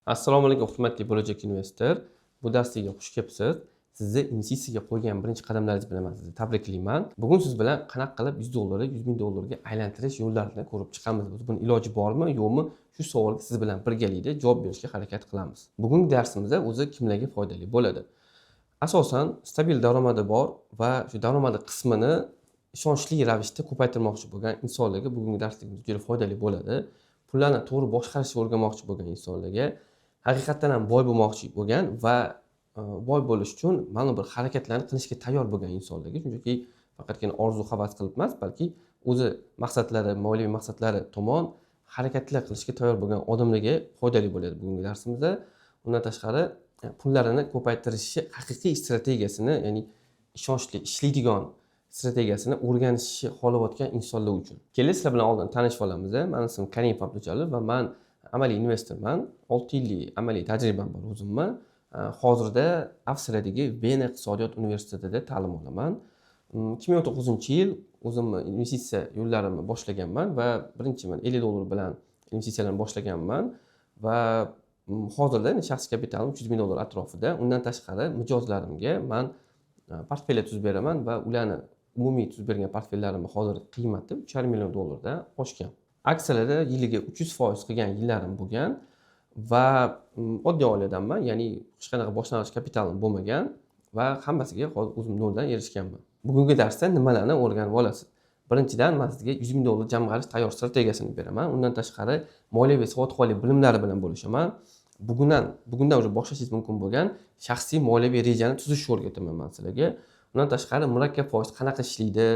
Assalomu alaykum hurmatli bo'lajak investor. Bu darsga xush kelibsiz. Sizni investitsiyaga qo'ygan birinchi qadamlaringiz bilan men sizni tabriklayman. Bugun siz bilan qanaqa qilib $100, $100,000 ga aylantirish yo'llarini ko'rib chiqamiz. Buni iloji bormi, yo'qmi? Shu savolga siz bilan birgalikda javob berishga harakat qilamiz. Bugungi darsimizda o'zi kimlarga foydali bo'ladi? Asosan stabil daromadi bor va shu daromadi qismini ishonchli ravishda ko'paytirmoqchi bo'lgan insonlarga bugungi darsligimiz juda foydali bo'ladi. Pullarni to'g'ri boshqarishni o'rganmoqchi bo'lgan insonlarga, haqiqatan ham boy bo'lmoqchi bo'lgan va boy bo'lish uchun ma'lum bir harakatlarni qilishga tayyor bo'lgan insonlarga, chunki faqatgina orzu havas qilib emas, balki o'zi maqsadlari, moliyaviy maqsadlari tomon harakatlar qilishga tayyor bo'lgan odamlarga foydali bo'ladi bugungi darsimizda. Undan tashqari pullarini ko'paytirishi haqiqiy strategiyasini, ya'ni ishonchli ishlaydigan strategiyasini o'rganishni xohlayotgan insonlar uchun. Kelin sizlar bilan oldin tanishib olamiz. Mening ismim Karim Abdujalil va men amaliy investorman. 6 yillik amaliy tajribam bor o'zimni. Hozirda Avstriyadagi Vena iqtisodiyot universitetida ta'lim olaman. 2019-yil o'zimni investitsiya yo'llarimni boshlaganman va birinchi men $50 bilan investitsiyalarni boshlaganman va hozirda shaxsiy kapitalim $300,000 atrofida. Undan tashqari mijozlarimga men portfelya tuzib beraman va ularni umumiy tuzib bergan portfellarimni hozir qiymati $3,5 million dan oshgan. Aksiyalarda yiliga 300% qilgan yillarim bo'lgan va oddiy oiladanman, ya'ni hech qanaqa boshlang'ich kapitalim bo'lmagan va hammasiga hozir o'zim noldan erishganman. Bugungi darsda nimalarni o'rganib olasiz? Birinchidan men sizga $100,000 jamg'arish tayyor strategiyasini beraman. Undan tashqari moliyaviy savodxonlik bilimlari bilan bo'lishaman. Bugundan уже boshlashingiz mumkin bo'lgan shaxsiy moliyaviy rejani tuzishni o'rgataman men sizlarga. Undan tashqari murakkab foiz qanaqa ishlaydi,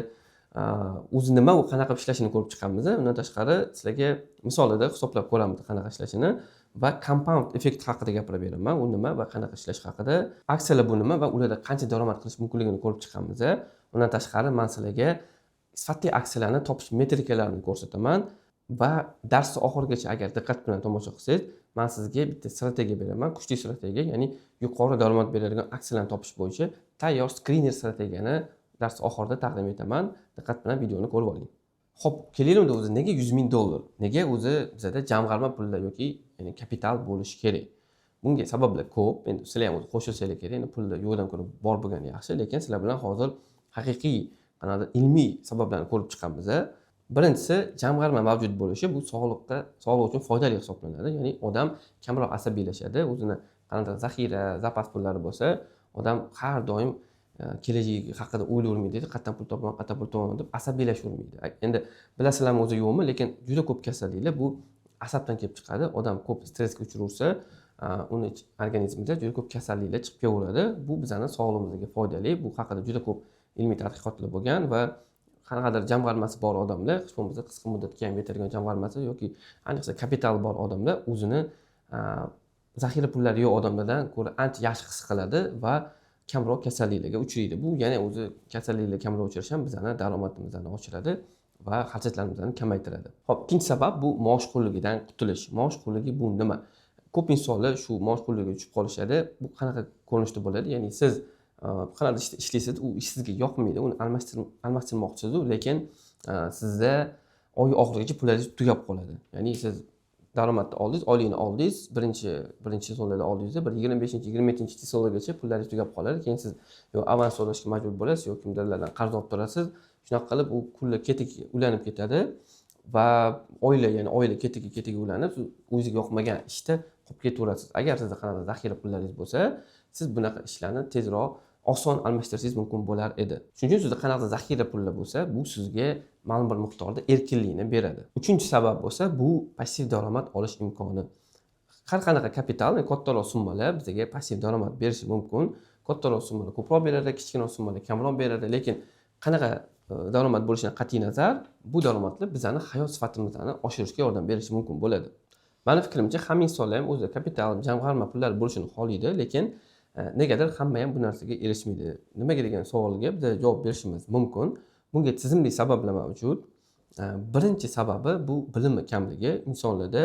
o'zi nima, u qanaqa ishlashini ko'rib chiqamiz. Undan tashqari sizlarga misolida hisoblab ko'ramiz qanaqa ishlashini va compound effekt haqida gapirib beraman. U nima va qanaqa ishlash haqida, aksiyalar bu nima va ularda qancha daromad qilish mumkinligini ko'rib chiqamiz. Undan tashqari men sizlarga sifatli aksiyalarni topish metrikalarini ko'rsataman va darsning oxirigacha agar diqqat bilan tomosha qilsangiz, men sizga bitta strategiya beraman, kuchli strategiya, ya'ni yuqori daromad beradigan aksiyalarni topish bo'yicha tayyor skriner strategiyani dars oxirida taqdim etaman. Diqqat bilan videoni ko'rib oling. Xo'p, kelaylik o'zi nega $100,000? Nega o'zi bizda jamg'arma pullar yoki ya'ni kapital bo'lishi kerak? Bunga sabablar ko'p. Endi sizlar ham o'zi qo'shilsanglar kerak. Endi pullar yo'qdan ko'ra bor bo'lgani yaxshi, lekin sizlar bilan hozir haqiqiy qanaqadir ilmiy sabablarni ko'rib chiqamiz. Birinchisi, jamg'arma mavjud bo'lishi bu sog'liq uchun foydali hisoblanadi. Ya'ni odam kamroq asabiylashadi. O'zini qanaqadir zaxira, zapas pullari bo'lsa, odam har doim kelajagi haqida o'ylayvermaydi. Qayerdan pul topaman deb asabiylashavermaydi. Endi bilasizlarmi o'zi yo'qmi, lekin juda ko'p kasalliklar bu asabdan kelib chiqadi. Odam ko'p stressga uchraversa, uni organizmida juda ko'p kasalliklar chiqib kelaveradi. Bu bizning sog'lig'imizga foydali. Bu haqida juda ko'p ilmiy tadqiqotlar bo'lgan va qanaqadir jamg'armasi bor odamlar, hech bo'lmasa qisqa muddatga ham yetadigan jamg'armasi yoki ayniqsa kapital bor odamlar o'zini zaxira pullari yo'q odamlardan ko'ra ancha yaxshi his qiladi va kamroq kasalliklarga uchraydi. Bu yana o'zi kasalliklar kamroq uchrashi ham bizning daromadimizni oshiradi va xarajatlarimizni kamaytiradi. Xo'p, ikkinchi sabab bu maosh qulligidan qutulish. Maosh qulligi bu nima? Ko'p insonlar shu maosh qulligiga tushib qolishadi. Bu qanaqa ko'rinishda bo'ladi? Ya'ni siz qanaqadir ishlaysiz, u ish sizga yoqmaydi, uni almashtirmoqchisiz, lekin sizda oy oxirigacha pullaringiz tugab qoladi. Ya'ni siz daromadni oldingiz, oylikni oldingiz, birinchi sonlarda oldingizda bir 25-27-sonlargacha pullaringiz tugab qoladi. Keyin siz yo avans to'lashga majbur bo'lasiz yoki kimlardan qarz olib turasiz. Shunaqa qilib u pullar ketiga ulanib ketadi va oila ketiga ulanib, siz o'zingizga yoqmagan ishda qolib ketaverasiz. Agar sizda qanaqa zaxira pullaringiz bo'lsa, siz bunaqa ishlarni tezroq oson almashtirsangiz mumkin bo'lar edi. Shuning uchun sizda qanaqa zaxira pullar bo'lsa, bu sizga ma'lum bir miqdorda erkinlikni beradi. Uchinchi sabab bo'lsa, bu passiv daromad olish imkoni. Har qanaqa kapital, kattaroq summalar bizga passiv daromad berishi mumkin. Kattaroq summalar ko'proq beradi, kichkina summalar kamroq beradi, lekin qanaqa daromad bo'lishidan qat'iy nazar, bu daromadlar bizning hayot sifatimizni oshirishga yordam berishi mumkin bo'ladi. Meni fikrimcha, hamma insonlar ham o'zi kapital, jamg'arma pullar bo'lishini xohlaydi, lekin negadir hamma ham bu narsaga erishmaydi. Nimaga degan savolga biz javob berishimiz mumkin. Bunga tizimli sabablar mavjud. Birinchi sababi bu bilim kamligi. Insonlarda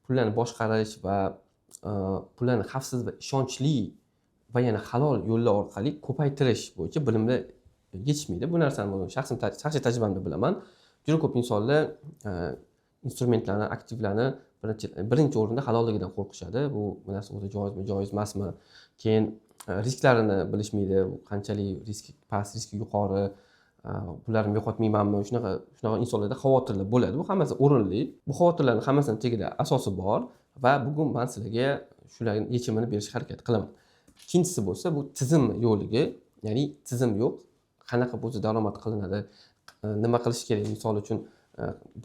pullarni boshqarish va pullarni xavfsiz va ishonchli va yana halol yo'llar orqali ko'paytirish bo'yicha bilimlar yetishmaydi. Bu narsani shaxsiy tajribamda bilaman. Juda ko'p insonlar instrumentlarni, aktivlarni birinchi o'rinda halolligidan qo'rqishadi. Bu narsa o'zi joizmi, joiz emasmi? Keyin risklarini bilishmaydi. Qanchalik riski past, riski yuqori, pullarimni yo'qotmaymanmi? Shunaqa insonlarda xavotirlar bo'ladi. Bu hammasi o'rinli. Bu xavotirlarning hammasining tagida asosi bor va bugun men sizlarga shularning yechimini berishga harakat qilaman. Ikkinchisi bo'lsa, bu tizim yo'ligi, ya'ni tizim yo'q. Qanaqa o'zi daromad qilinadi, nima qilish kerak? Misol uchun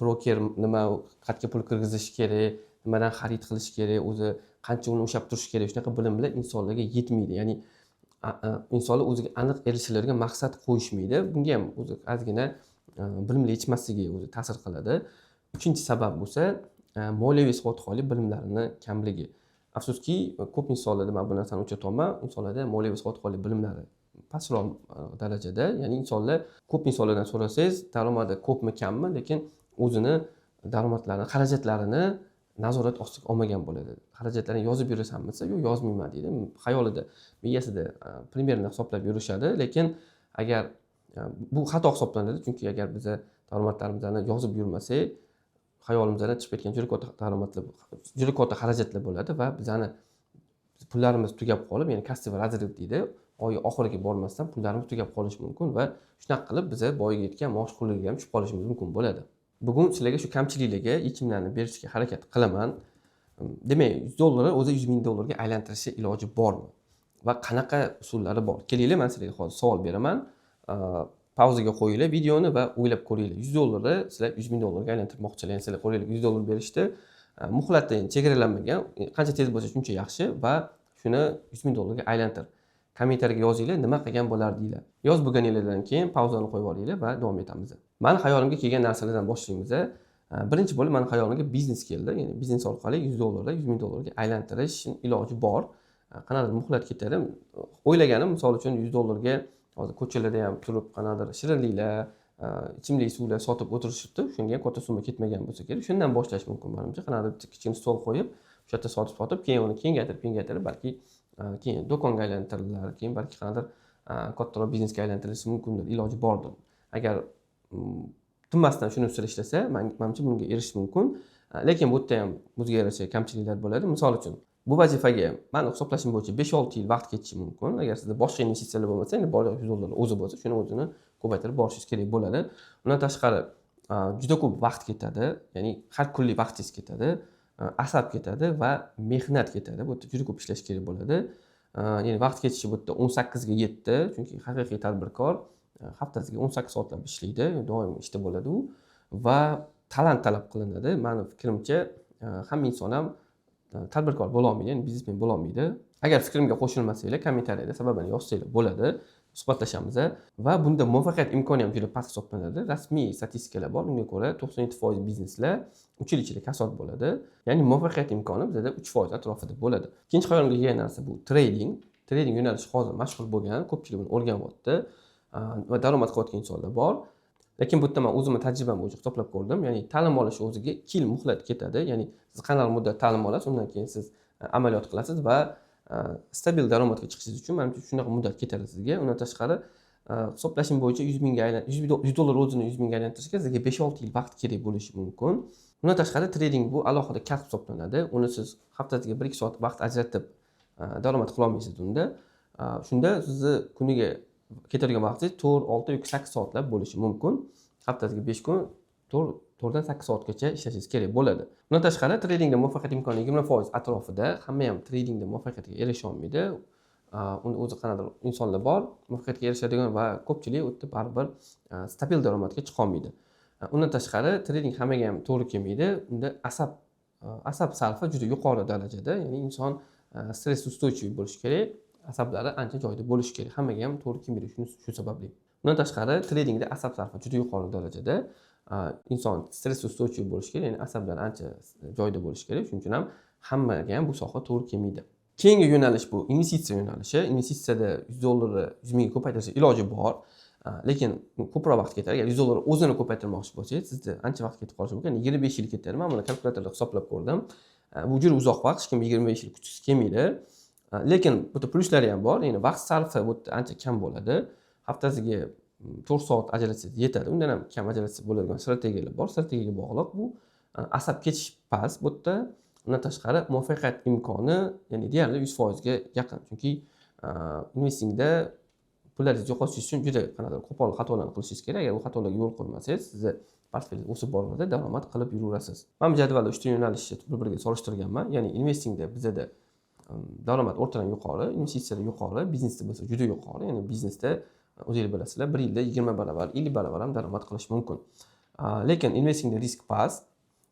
broker nima qayerga pul kirgizish kerak, nimadan xarid qilish kerak, o'zi qancha uni ushlab turish kerak, shunaqa bilimlar insonlarga yetmaydi. Ya'ni insonlar o'ziga aniq erishiladigan maqsad qo'yishmaydi. Bunga ham o'zi ozgina bilimlar yetishmasligi o'zi ta'sir qiladi. Uchinchi sabab bo'lsa, moliyaviy savodxonlik bilimlarini kamligi. Afsuski, ko'p insonlarda men bu narsani uchrataman, insonlarda moliyaviy savodxonlik bilimlari pastroq darajada. Ya'ni ko'p insonlardan so'rasangiz, daromadi ko'pmi, kammi, lekin o'zini daromadlarini, xarajatlarini nazorat ostiga olmagan bo'ladi. Xarajatlarni yozib yurasanmi desa, yo'q, yozmayman deydi. Xayolida, miyasida primerni hisoblab yurishadi, lekin agar bu xato hisoblanadi, chunki agar biz daromadlarimizni yozib yurmasak, xayolimizdan chiqib ketgan juda katta daromadlar, juda katta xarajatlar bo'ladi va bizani pullarimiz tugab qolib, ya'ni kassovый разрыв deydi. Oy oxiriga bormasdan pullarimiz tugab qolishi mumkin va shunaqa qilib biz boyiga yetgan maosh puliga ham tushib qolishimiz mumkin bo'ladi. Bugun sizlarga shu kamchiliklarga yechimlarni berishga harakat qilaman. Demak, $100 o'zi $100,000 ga aylantirishi iloji bormi? Va qanaqa usullari bor? Kelinglar, men sizlarga hozir savol beraman. Pauzaga qo'yinglar videoni va o'ylab ko'ringlar. $100 sizlar $100,000 ga aylantirmoqchilar. Ya'ni sizlar qo'lingizga $100 berishdi. Muhlatda chegaralanmagan, qancha tez bo'lsa shuncha yaxshi va shuni $100,000 ga aylantir. Kommentariyaga yozinglar, nima qilgan bo'lardinglar. Yoz bo'lganinglardan keyin pauzani qo'yib olinglar va davom etamiz. Meni hayolimga kelgan narsalardan boshlaymiz. Birinchi bo'lib meni hayolimga biznes keldi. Ya'ni biznes orqali $100, $100,000 ga aylantirish iloji bor. Qanaqadir muhlat ketadi. O'ylaganim, misol uchun $100 ga hozir ko'chalarda ham turib, qanaqadir shirinliklar, ichimlik suvlar sotib o'tirishibdi. Shunga katta summa ketmagan bo'lsa kerak. Shundan boshlash mumkin menimcha. Qanaqadir kichkina stol qo'yib, o'sha yerda sotib, keyin uni kengaytirib, balki keyin do'konga aylantirilar, keyin balki qanaqadir kattaroq biznesga aylantirilishi mumkindir, iloji bordir. Agar tinmasdan shuni ustida ishlasa, menimcha bunga erishish mumkin. Lekin bu yerda ham o'ziga yarasha kamchiliklar bo'ladi. Misol uchun, bu vazifaga men hisoblashim bo'yicha 5-6 yil vaqt ketishi mumkin. Agar sizda boshqa investitsiyalar bo'lmasa, endi boylik $100 o'zi bo'lsa, shuni o'zini ko'paytirib borishingiz kerak bo'ladi. Undan tashqari juda ko'p vaqt ketadi, ya'ni har kunlik vaqtingiz ketadi, asab ketadi va mehnat ketadi. Bu yerda juda ko'p ishlash kerak bo'ladi. Ya'ni vaqt ketishi bu yerda 18 ga 7, chunki haqiqiy tadbirkor haftasiga 18 soatlab ishlaydi, doim ishda bo'ladi u va talant talab qilinadi. Mening fikrimcha, hamma inson ham tadbirkor bo'la olmaydi, ya'ni biznesmen bo'la olmaydi. Agar fikrimga qo'shilmasanglar, kommentariyada sababini yozsanglar bo'ladi. Suhbatlashamiz va bunda muvaffaqiyat imkoni ham juda past hisoblanadi. Rasmiy statistikalar bor. Unga ko'ra 97% bizneslar 3 yil ichida kasod bo'ladi. Ya'ni muvaffaqiyat imkoni bizda 3% atrofida bo'ladi. Ikkinchi hayolimga kelgan narsa bu trading. Trading yo'nalishi hozir mashhur bo'lgan, ko'pchilik buni o'rganyapti va daromad qilayotgan insonlar bor. Lekin bu yerda men o'zimning tajribam bo'yicha hisoblab ko'rdim. Ya'ni ta'lim olish o'ziga 2 yil muhlat ketadi. Ya'ni siz qanday muddat ta'lim olasiz, undan keyin siz amaliyot qilasiz va stabil daromadga chiqishingiz uchun menimcha shunaqa muddat ketadi sizga. Undan tashqari hisoblashim bo'yicha $100,000 o'zini $100,000 ga aylantirishga sizga 5-6 yil vaqt kerak bo'lishi mumkin. Undan tashqari trading bu alohida kasb hisoblanadi. Uni siz haftasiga 1-2 soat vaqt ajratib daromad qila olmaysiz unda. Shunda sizni kuniga ketadigan vaqtingiz 4, 6 yoki 8 soatlab bo'lishi mumkin. Haftasiga 5 kun 4 dan 8 soatgacha ishlashingiz kerak bo'ladi. Bundan tashqari tradingda muvaffaqiyat imkoni 20% atrofida. Hamma ham tradingda muvaffaqiyatga erisha olmaydi. Uni o'zi qanaqadir insonlar bor, muvaffaqiyatga erishadigan va ko'pchilik o'tib baribir stabil daromadga chiqa olmaydi. Undan tashqari trading hammaga ham to'g'ri kelmaydi. Unda asab sarfi juda yuqori darajada, ya'ni inson stress ustойчивый bo'lishi kerak. Asablari ancha joyida bo'lishi kerak. Hammaga ham to'g'ri kelmaydi shu sababli. Undan tashqari tradingda asab sarfi juda yuqori darajada. Inson stress ustойчивый bo'lishi kerak, ya'ni asablar ancha joyida bo'lishi kerak. Shuning uchun ham hammaga ham bu soha to'g'ri kelmaydi. Keyingi yo'nalish bu investitsiya yo'nalishi. Investitsiyada $100 $100,000 ga ko'paytirish iloji bor. Lekin ko'proq vaqt ketadi. Agar $100 o'zini ko'paytirmoqchi bo'lsangiz, sizda ancha vaqt ketib qolishi mumkin. 25 yil ketadi. Men buni kalkulyatorda hisoblab ko'rdim. Bu juda uzoq vaqt, hech kim 25 yil kutishga kelmaydi. Lekin bu yerda plushlari ham bor. Ya'ni vaqt sarfi bu yerda ancha kam bo'ladi. Haftasiga 4 soat ajratsangiz yetadi. Undan ham kam ajratsa bo'ladigan strategiyalar bor. Strategiyaga bog'liq bu asab ketish past bu yerda. Undan tashqari muvaffaqiyat imkoni ya'ni deyarli 100% ga yaqin. Chunki investingda pullaringizni yo'qotishingiz uchun juda qanaqadir qo'pol xatolarni qilishingiz kerak. Agar bu xatolarga yo'l qo'ymasangiz, sizni portfelingiz o'sib boraveradi, daromad qilib yuraverasiz. Mana bu jadvalda 3 ta yo'nalishni bir-biriga solishtirganman. Ya'ni investingda bizada daromad o'rtadan yuqori, investitsiyalar yuqori, biznesda bo'lsa juda yuqori. Ya'ni biznesda o'zingiz bilasizlar, 1 yilda 20 barobar, 50 barobar ham daromad qilish mumkin. Lekin investingda risk past,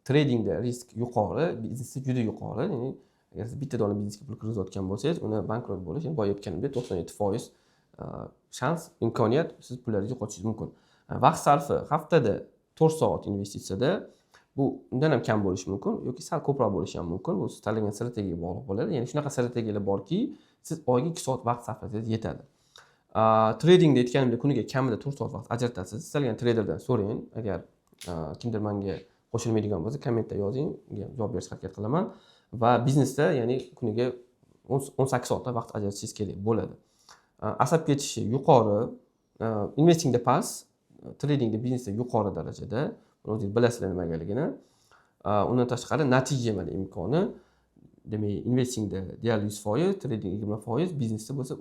tradingda risk yuqori, biznesda juda yuqori. Ya'ni agar siz bitta dona biznesga pul kiritayotgan bo'lsangiz, uni bankrot bo'lish, ya'ni boya aytganimdek 97% shans, imkoniyat siz pullaringizni yo'qotishingiz mumkin. Vaqt sarfi haftada 4 soat investitsiyada bu undan ham kam bo'lishi mumkin yoki sal ko'proq bo'lishi ham mumkin. Bu siz tanlagan strategiyaga bog'liq bo'ladi. Ya'ni shunaqa strategiyalar borki, siz oyiga 2 soat vaqt sarflasangiz yetadi. Tradingda aytganimdek kuniga kamida 4 soat vaqt ajratasiz. Istalgan traderdan so'rang. Agar kimdir menga qo'shilmaydigan bo'lsa, kommentda yozing, javob berishga harakat qilaman. Va biznesda ya'ni kuniga 18 soatda vaqt ajratishingiz kerak bo'ladi. Asab ketishi yuqori, investingda past, tradingda, biznesda yuqori darajada. Buni o'zingiz bilasizlar nimagaligini. Undan tashqari natija mana imkoni, demak, investingda deyarli 100%, trading 20%, biznesda bo'lsa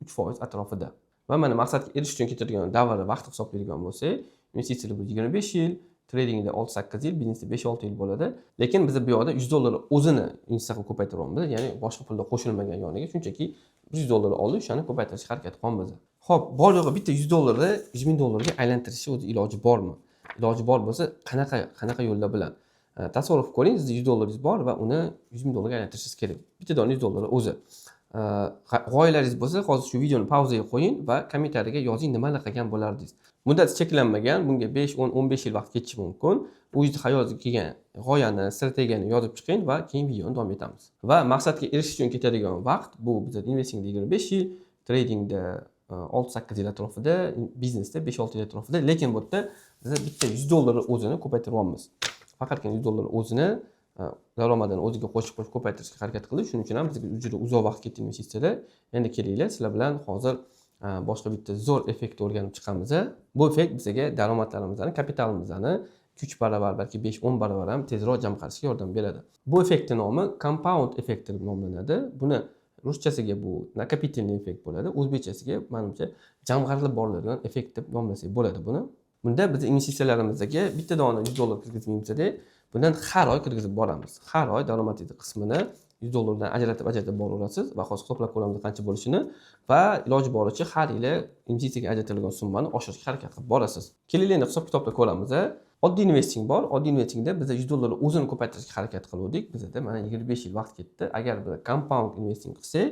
3% atrofida. Va mana maqsadga erishish uchun ketadigan davr vaqt hisoblaydigan bo'lsak, investitsiyalar 25 yil, tradingda 6-8 yil, biznesda 5-6 yil bo'ladi. Lekin biz bu yoqda $100 o'zini investitsiya qilib ko'paytiryapmiz. Ya'ni boshqa pullar qo'shilmagan yoniga, shunchaki $100 olib, o'shani ko'paytirishga harakat qilyapmiz. Xo'p, bor yo'g'i bitta $100 $100,000 ga aylantirishni o'zi iloji bormi? Iloji bor bo'lsa, qanaqa yo'llar bilan? Tasavvur qilib ko'ring, sizda $100 bor va uni $100,000 ga aylantirishingiz kerak. Bitta dona $100 o'zi. G'oyalaringiz bo'lsa, hozir shu videoni pauzaga qo'ying va kommentariyaga yozing nimalar qilgan bo'lardingiz. Muddat cheklanmagan, bunga 5, 10, 15 yil vaqt ketishi mumkin. O'zingiz hayotga kelgan g'oyani, strategiyani yozib chiqing va keyin videoni davom etamiz. Va maqsadga erishish uchun ketadigan vaqt bu bizda investingda 25 yil, tradingda 6-8 yil atrofida, biznesda 5-6 yil atrofida. Lekin bu yerda biz bitta $100 o'zini ko'paytiryapmiz. Faqatgina $100 o'zini daromadini o'ziga qo'shib ko'paytirishga harakat qildik. Shuning uchun ham bizga juda uzoq vaqt ketdi investitsiyada. Endi kelinglar, sizlar bilan hozir boshqa bitta zo'r effektni o'rganib chiqamiz. Bu effekt bizga daromadlarimizni, kapitalimizni 3 barobar, balki 5-10 barobar ham tezroq jamg'arishga yordam beradi. Bu effektning nomi compound effekt deb nomlanadi. Buni ruschasiga bu накопительный effekt bo'ladi. O'zbekchasiga menimcha jamg'arilib boriladigan effekt deb nomlasak bo'ladi buni. Bunda biz investitsiyalarimizga bitta dona $100 kirgizmaymizda, bundan har oy kirgizib boramiz. Har oy daromadingiz qismini $100 dan ajratib boraverasiz va hozir hisoblab ko'ramiz qancha bo'lishini va iloji boricha har yili investitsiyaga ajratilgan summani oshirishga harakat qilib borasiz. Keling endi hisob-kitobda ko'ramiz. Oddiy investing bor. Oddiy investingda biz $100 o'zini ko'paytirishga harakat qildik. Bizda mana 25 yil vaqt ketdi. Agar biz compound investing qilsak,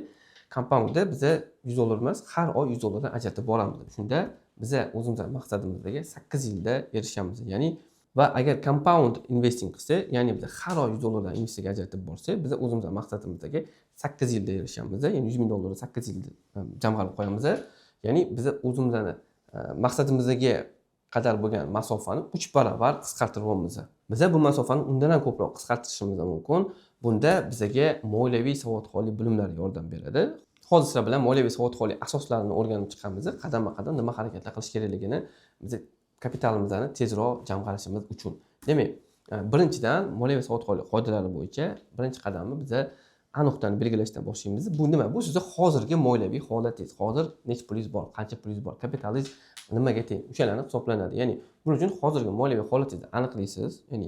compoundda biz $100 emas, har oy $100 dan ajratib boramiz. Shunda biz o'zimizning maqsadimizga 8 yilda erishamiz. Ya'ni va agar compound investing qilsak, ya'ni biz har oy $100 dan investitsiyaga ajratib borsak, biz o'zimizning maqsadimizga 8 yilda erishamiz. Ya'ni $100,000 8 yilda jamg'arib qo'yamiz. Ya'ni biz o'zimizning maqsadimizga qadar bo'lgan masofani 3 barobar qisqartiryapmiz. Biz bu masofani undan ham ko'proq qisqartirishimiz mumkin. Bunda bizga moliyaviy savodxonlik bilimlari yordam beradi. Hozir sizlar bilan moliyaviy savodxonlik asoslarini o'rganib chiqamiz. Qadama-qadam nima harakatlar qilish kerakligini, biz kapitalimizni tezroq jamg'arishimiz uchun. Demak, birinchidan moliyaviy savodxonlik qoidalari bo'yicha birinchi qadamni biz A nuqtani belgilashdan boshlaymiz. Bu nima? Bu sizning hozirgi moliyaviy holatingiz. Hozir nechta pulingiz bor, qancha pulingiz bor, kapitalingiz nimaga teng? O'shalarni hisoblanadi. Ya'ni buning uchun hozirgi moliyaviy holatingizni aniqlaysiz. Ya'ni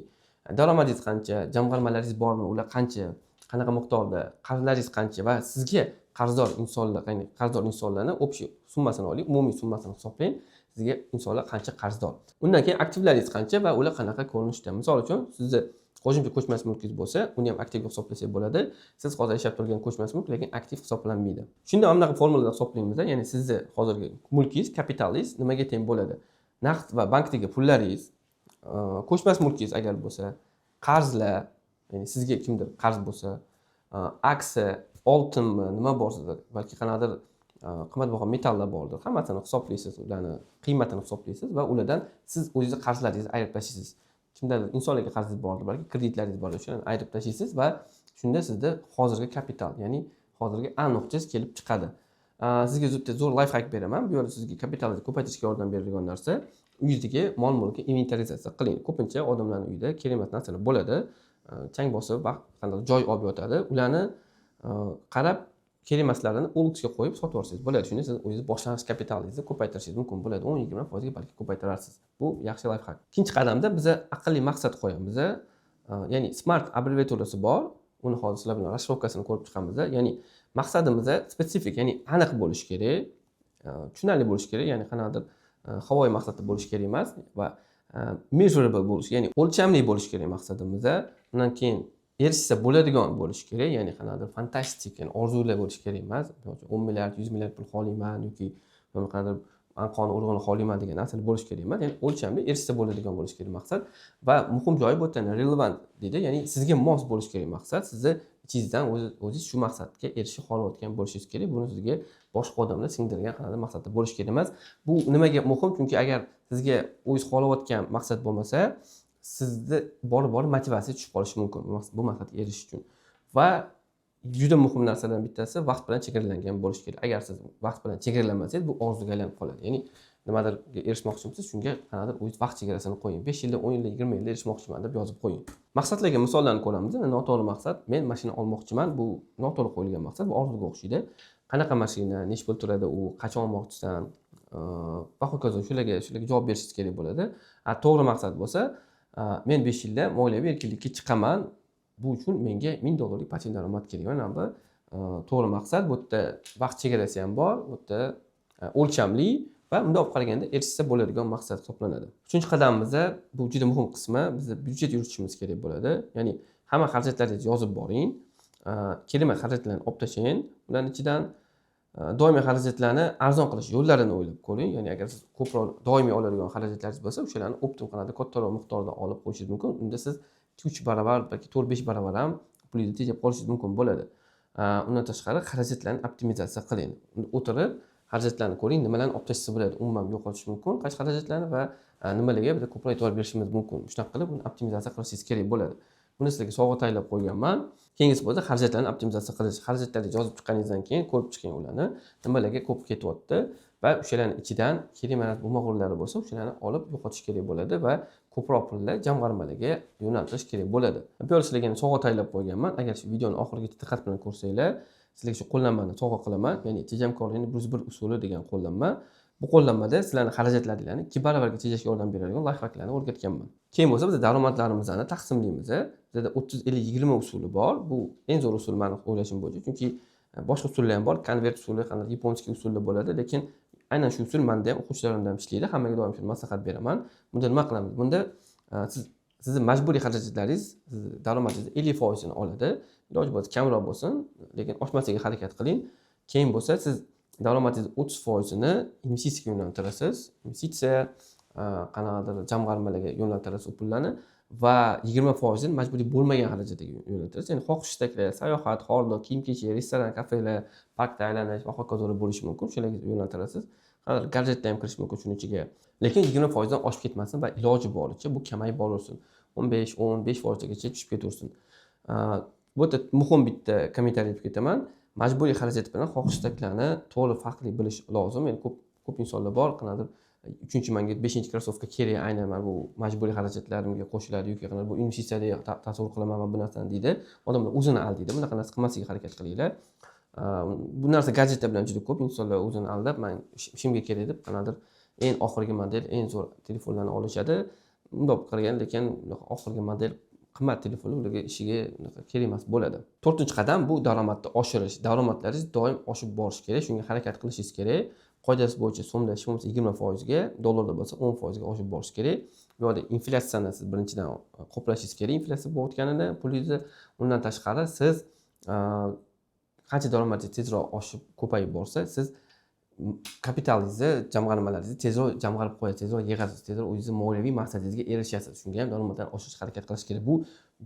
daromadingiz qancha, jamg'armalaringiz bormi, ular qancha, qanaqa miqdorda, qarzlaringiz qancha va sizga qarzdor insonlar, ya'ni qarzdor insonlarning общий summasini oling, umumiy summasini hisoblang. Sizga insonlar qancha qarzdor. Undan keyin aktivlaringiz qancha va ular qanaqa ko'rinishda. Misol uchun, sizni qo'shimcha ko'chmas mulkingiz bo'lsa, uni ham aktiv hisoblasak bo'ladi. Siz hozir yashab turgan ko'chmas mulk, lekin aktiv hisoblanmaydi. Shunda ham bunaqa formulada hisoblaymiz, ya'ni sizni hozirgi mulkingiz, kapitalingiz nimaga teng bo'ladi? Naqd va bankdagi pullaringiz, ko'chmas mulkingiz agar bo'lsa, qarzlar, ya'ni sizga kimdir qarz bo'lsa, aksiya, oltinmi, nima bor sizda, balki qanaqadir qimmatbaho metallar bordir. Hammasini hisoblaysiz, ularni qiymatini hisoblaysiz va ulardan siz o'zingizni qarzlaringizni ayirib tashlaysiz. Kimdadir insonlarga qarzingiz bordir, balki kreditlaringiz bordir, shuni ayirib tashlaysiz va shunda sizda hozirgi kapital, ya'ni hozirgi A nuqtangiz kelib chiqadi. Sizga zo'r life hack beraman. Bu yerda sizga kapitalingizni ko'paytirishga yordam beradigan narsa uyingizdagi mol mulkni inventarizatsiya qiling. Ko'pincha odamlarning uyida kerak emas narsalar bo'ladi. Chang bosib, qanday joy olib yotadi. Ularni qarab kerak emaslarini OLXga qo'yib sotib yuborsangiz bo'ladi. Shunda siz o'zingiz boshlang'ich kapitalingizni ko'paytirishingiz mumkin bo'ladi. 10-20% ga balki ko'paytirasiz. Bu yaxshi layfhak. Ikkinchi qadamda biz aqlli maqsad qo'yamiz. Ya'ni smart abreviaturasi bor. Uni hozir sizlar bilan расшифровкасini ko'rib chiqamiz. Ya'ni maqsadimiz spesifik, ya'ni aniq bo'lishi kerak, tushunarli bo'lishi kerak, ya'ni qanaqadir havoyi maqsadda bo'lishi kerak emas va measurable bo'lishi, ya'ni o'lchamli bo'lishi kerak maqsadimiz. Undan keyin erishsa bo'ladigan bo'lishi kerak, ya'ni qanaqadir fantastik, ya'ni orzular bo'lishi kerak emas. 10 milliard, 100 milliard pul xohlayman yoki qanaqadir anqoni urug'ini xohlayman degan narsalar bo'lishi kerak emas. Ya'ni o'lchamli, erishsa bo'ladigan bo'lishi kerak maqsad va muhim joyi bu yerda relevant deydi, ya'ni sizga mos bo'lishi kerak maqsad. Sizni ichingizdan o'zingiz shu maqsadga erishishni xohlayotgan bo'lishingiz kerak. Buni sizga boshqa odamlar singdirgan qanaqadir maqsadda bo'lishi kerak emas. Bu nimaga muhim? Chunki agar sizga o'zingiz xohlayotgan maqsad bo'lmasa, sizni bor motivatsiya tushib qolishi mumkin bu maqsadga erishish uchun. Va juda muhim narsalardan bittasi vaqt bilan chegaralangan bo'lishi kerak. Agar siz vaqt bilan chegaralamasangiz, bu orzuga aylanib qoladi. Ya'ni nimadir erishmoqchimisiz, shunga qanaqadir o'zingiz vaqt chegarasini qo'ying. 5 yilda, 10 yilda, 20 yilda erishmoqchiman deb yozib qo'ying. Maqsadlarga misollarni ko'ramiz. Noto'g'ri maqsad, men mashina olmoqchiman. Bu noto'g'ri qo'yilgan maqsad, bu orzuga o'xshaydi. Qanaqa mashina, necha pul turadi u, qachon olmoqchisan va hokazo shularga javob berishingiz kerak bo'ladi. To'g'ri maqsad bo'lsa, men 5 yilda moliyaviy erkinlikka chiqaman. Bu uchun menga $1000 passiv daromad kerak. Mana bu to'g'ri maqsad. Bu yerda vaqt chegarasi ham bor, bu yerda o'lchamli va bunday olib qaraganda erishsa bo'ladigan maqsad hisoblanadi. 3-qadamimiz bu juda muhim qismi, biz byudjet yuritishimiz kerak bo'ladi. Ya'ni hamma xarajatlaringizni yozib boring. Kerak emas xarajatlarni olib tashlang. Ularning ichidan doimiy xarajatlarni arzon qilish yo'llarini o'ylab ko'ring. Ya'ni agar siz ko'proq doimiy oladigan xarajatlaringiz bo'lsa, o'shalarni optim qanday kattaroq miqdorda olib qo'yishingiz mumkin. Unda siz 2-3 barobar, balki 4-5 barobar ham pulingizni tejab qolishingiz mumkin bo'ladi. Undan tashqari xarajatlarni optimizatsiya qiling. O'tirib xarajatlarni ko'ring, nimalarni olib tashlasa bo'ladi, umuman yo'qotish mumkin, qaysi xarajatlarni va nimalarga biz ko'proq e'tibor berishimiz mumkin. Shunaqa qilib uni optimizatsiya qilishingiz kerak bo'ladi. Buni sizlarga sovg'a tayyorlab qo'yganman. Keyingisi bo'lsa xarajatlarni optimizatsiya qilish. Xarajatlarni yozib chiqqaningizdan keyin ko'rib chiqing ularni, nimalarga ko'p ketyapti va o'shalarning ichidan kerak emas bo'lmag'urlari bo'lsa, o'shalarni olib yo'qotish kerak bo'ladi va ko'proq pulni jamg'armalarga yo'naltirish kerak bo'ladi. Bu yerda sizlarga sovg'a tayyorlab qo'yganman. Agar shu videoni oxirigacha diqqat bilan ko'rsanglar, sizlarga shu qo'llanmani sovg'a qilaman. Ya'ni tejamkorlikning 101 usuli degan qo'llanma. Bu qo'llanmada sizlarning xarajatlaringizni 2 barobarga tejashga yordam beradigan layfhaklarni o'rgatganman. Keyin bo'lsa biz daromadlarimizni taqsimlaymiz. Bizda 30-50-20 usuli bor. Bu eng zo'r usul meni o'ylashim bo'yicha. Chunki boshqa usullar ham bor. Konvert usuli, qanday yaponskiy usullar bo'ladi, lekin aynan shu usul menda ham o'quvchilarimda ham ishlaydi. Hammaga doim shuni maslahat beraman. Bunda nima qilamiz? Bunda sizni majburiy xarajatlaringiz, daromadingiz 50% ni oladi. Iloji bo'lsa kamroq bo'lsin, lekin oshmasligiga harakat qiling. Keyin bo'lsa siz daromadingiz 30% ni investitsiyaga yo'naltirasiz. Investitsiya qanaqadir jamg'armalarga yo'naltirasiz u pullarni va 20% ni majburiy bo'lmagan xarajatga yo'naltirasiz. Ya'ni xohish istaklar, sayohat, xordiq, kiyim-kechak, restoran, kafelar, parkda aylanish va hokazolar bo'lishi mumkin. Shularga yo'naltirasiz. Gadjetlar ham kirish mumkin shuning ichiga. Lekin 20% dan oshib ketmasin va iloji boricha bu kamayib boraversin. 15-15% gacha tushib ketaversin. Bu yerda muhim bitta kommentariy aytib ketaman. Majburiy xarajat bilan xohish istaklarni to'g'ri farqli bilish lozim. Ya'ni ko'p insonlar bor, qanaqadir 3-manga 5-krossovka kerak, aynan mana bu majburiy xarajatlarimga qo'shiladi yoki qanaqadir bu investitsiya tasavvur qilaman bu narsani deydi. Odamlar o'zini aldaydi. Bunaqa narsa qilmaslikka harakat qilinglar. Bu narsa gadjetlar bilan juda ko'p insonlar o'zini aldab, men ishimga kerak deb qanaqadir eng oxirgi model, eng zo'r telefonlarni olishadi. Bunday qilgan, lekin oxirgi model qimmat telefonlar ularga ishiga kerak emas bo'ladi. 4-qadam bu daromadni oshirish. Daromadlaringiz doim oshib borishi kerak, shunga harakat qilishingiz kerak. Qoidasi bo'yicha so'mda hech bo'lmasa 20% ga, dollarda bo'lsa 10% ga oshib borishi kerak. Bu yerda inflyatsiyani siz birinchidan qoplashingiz kerak. Inflyatsiya bo'layotganida pulingizni, undan tashqari siz qancha daromadingiz tezroq oshib ko'payib borsa, siz kapitalingizni, jamg'armalaringizni tezroq jamg'arib qo'yasiz, tezroq yig'asiz, tezroq o'zingizni moliyaviy maqsadingizga erishasiz. Shunga ham daromadni oshirishga harakat qilish kerak. Bu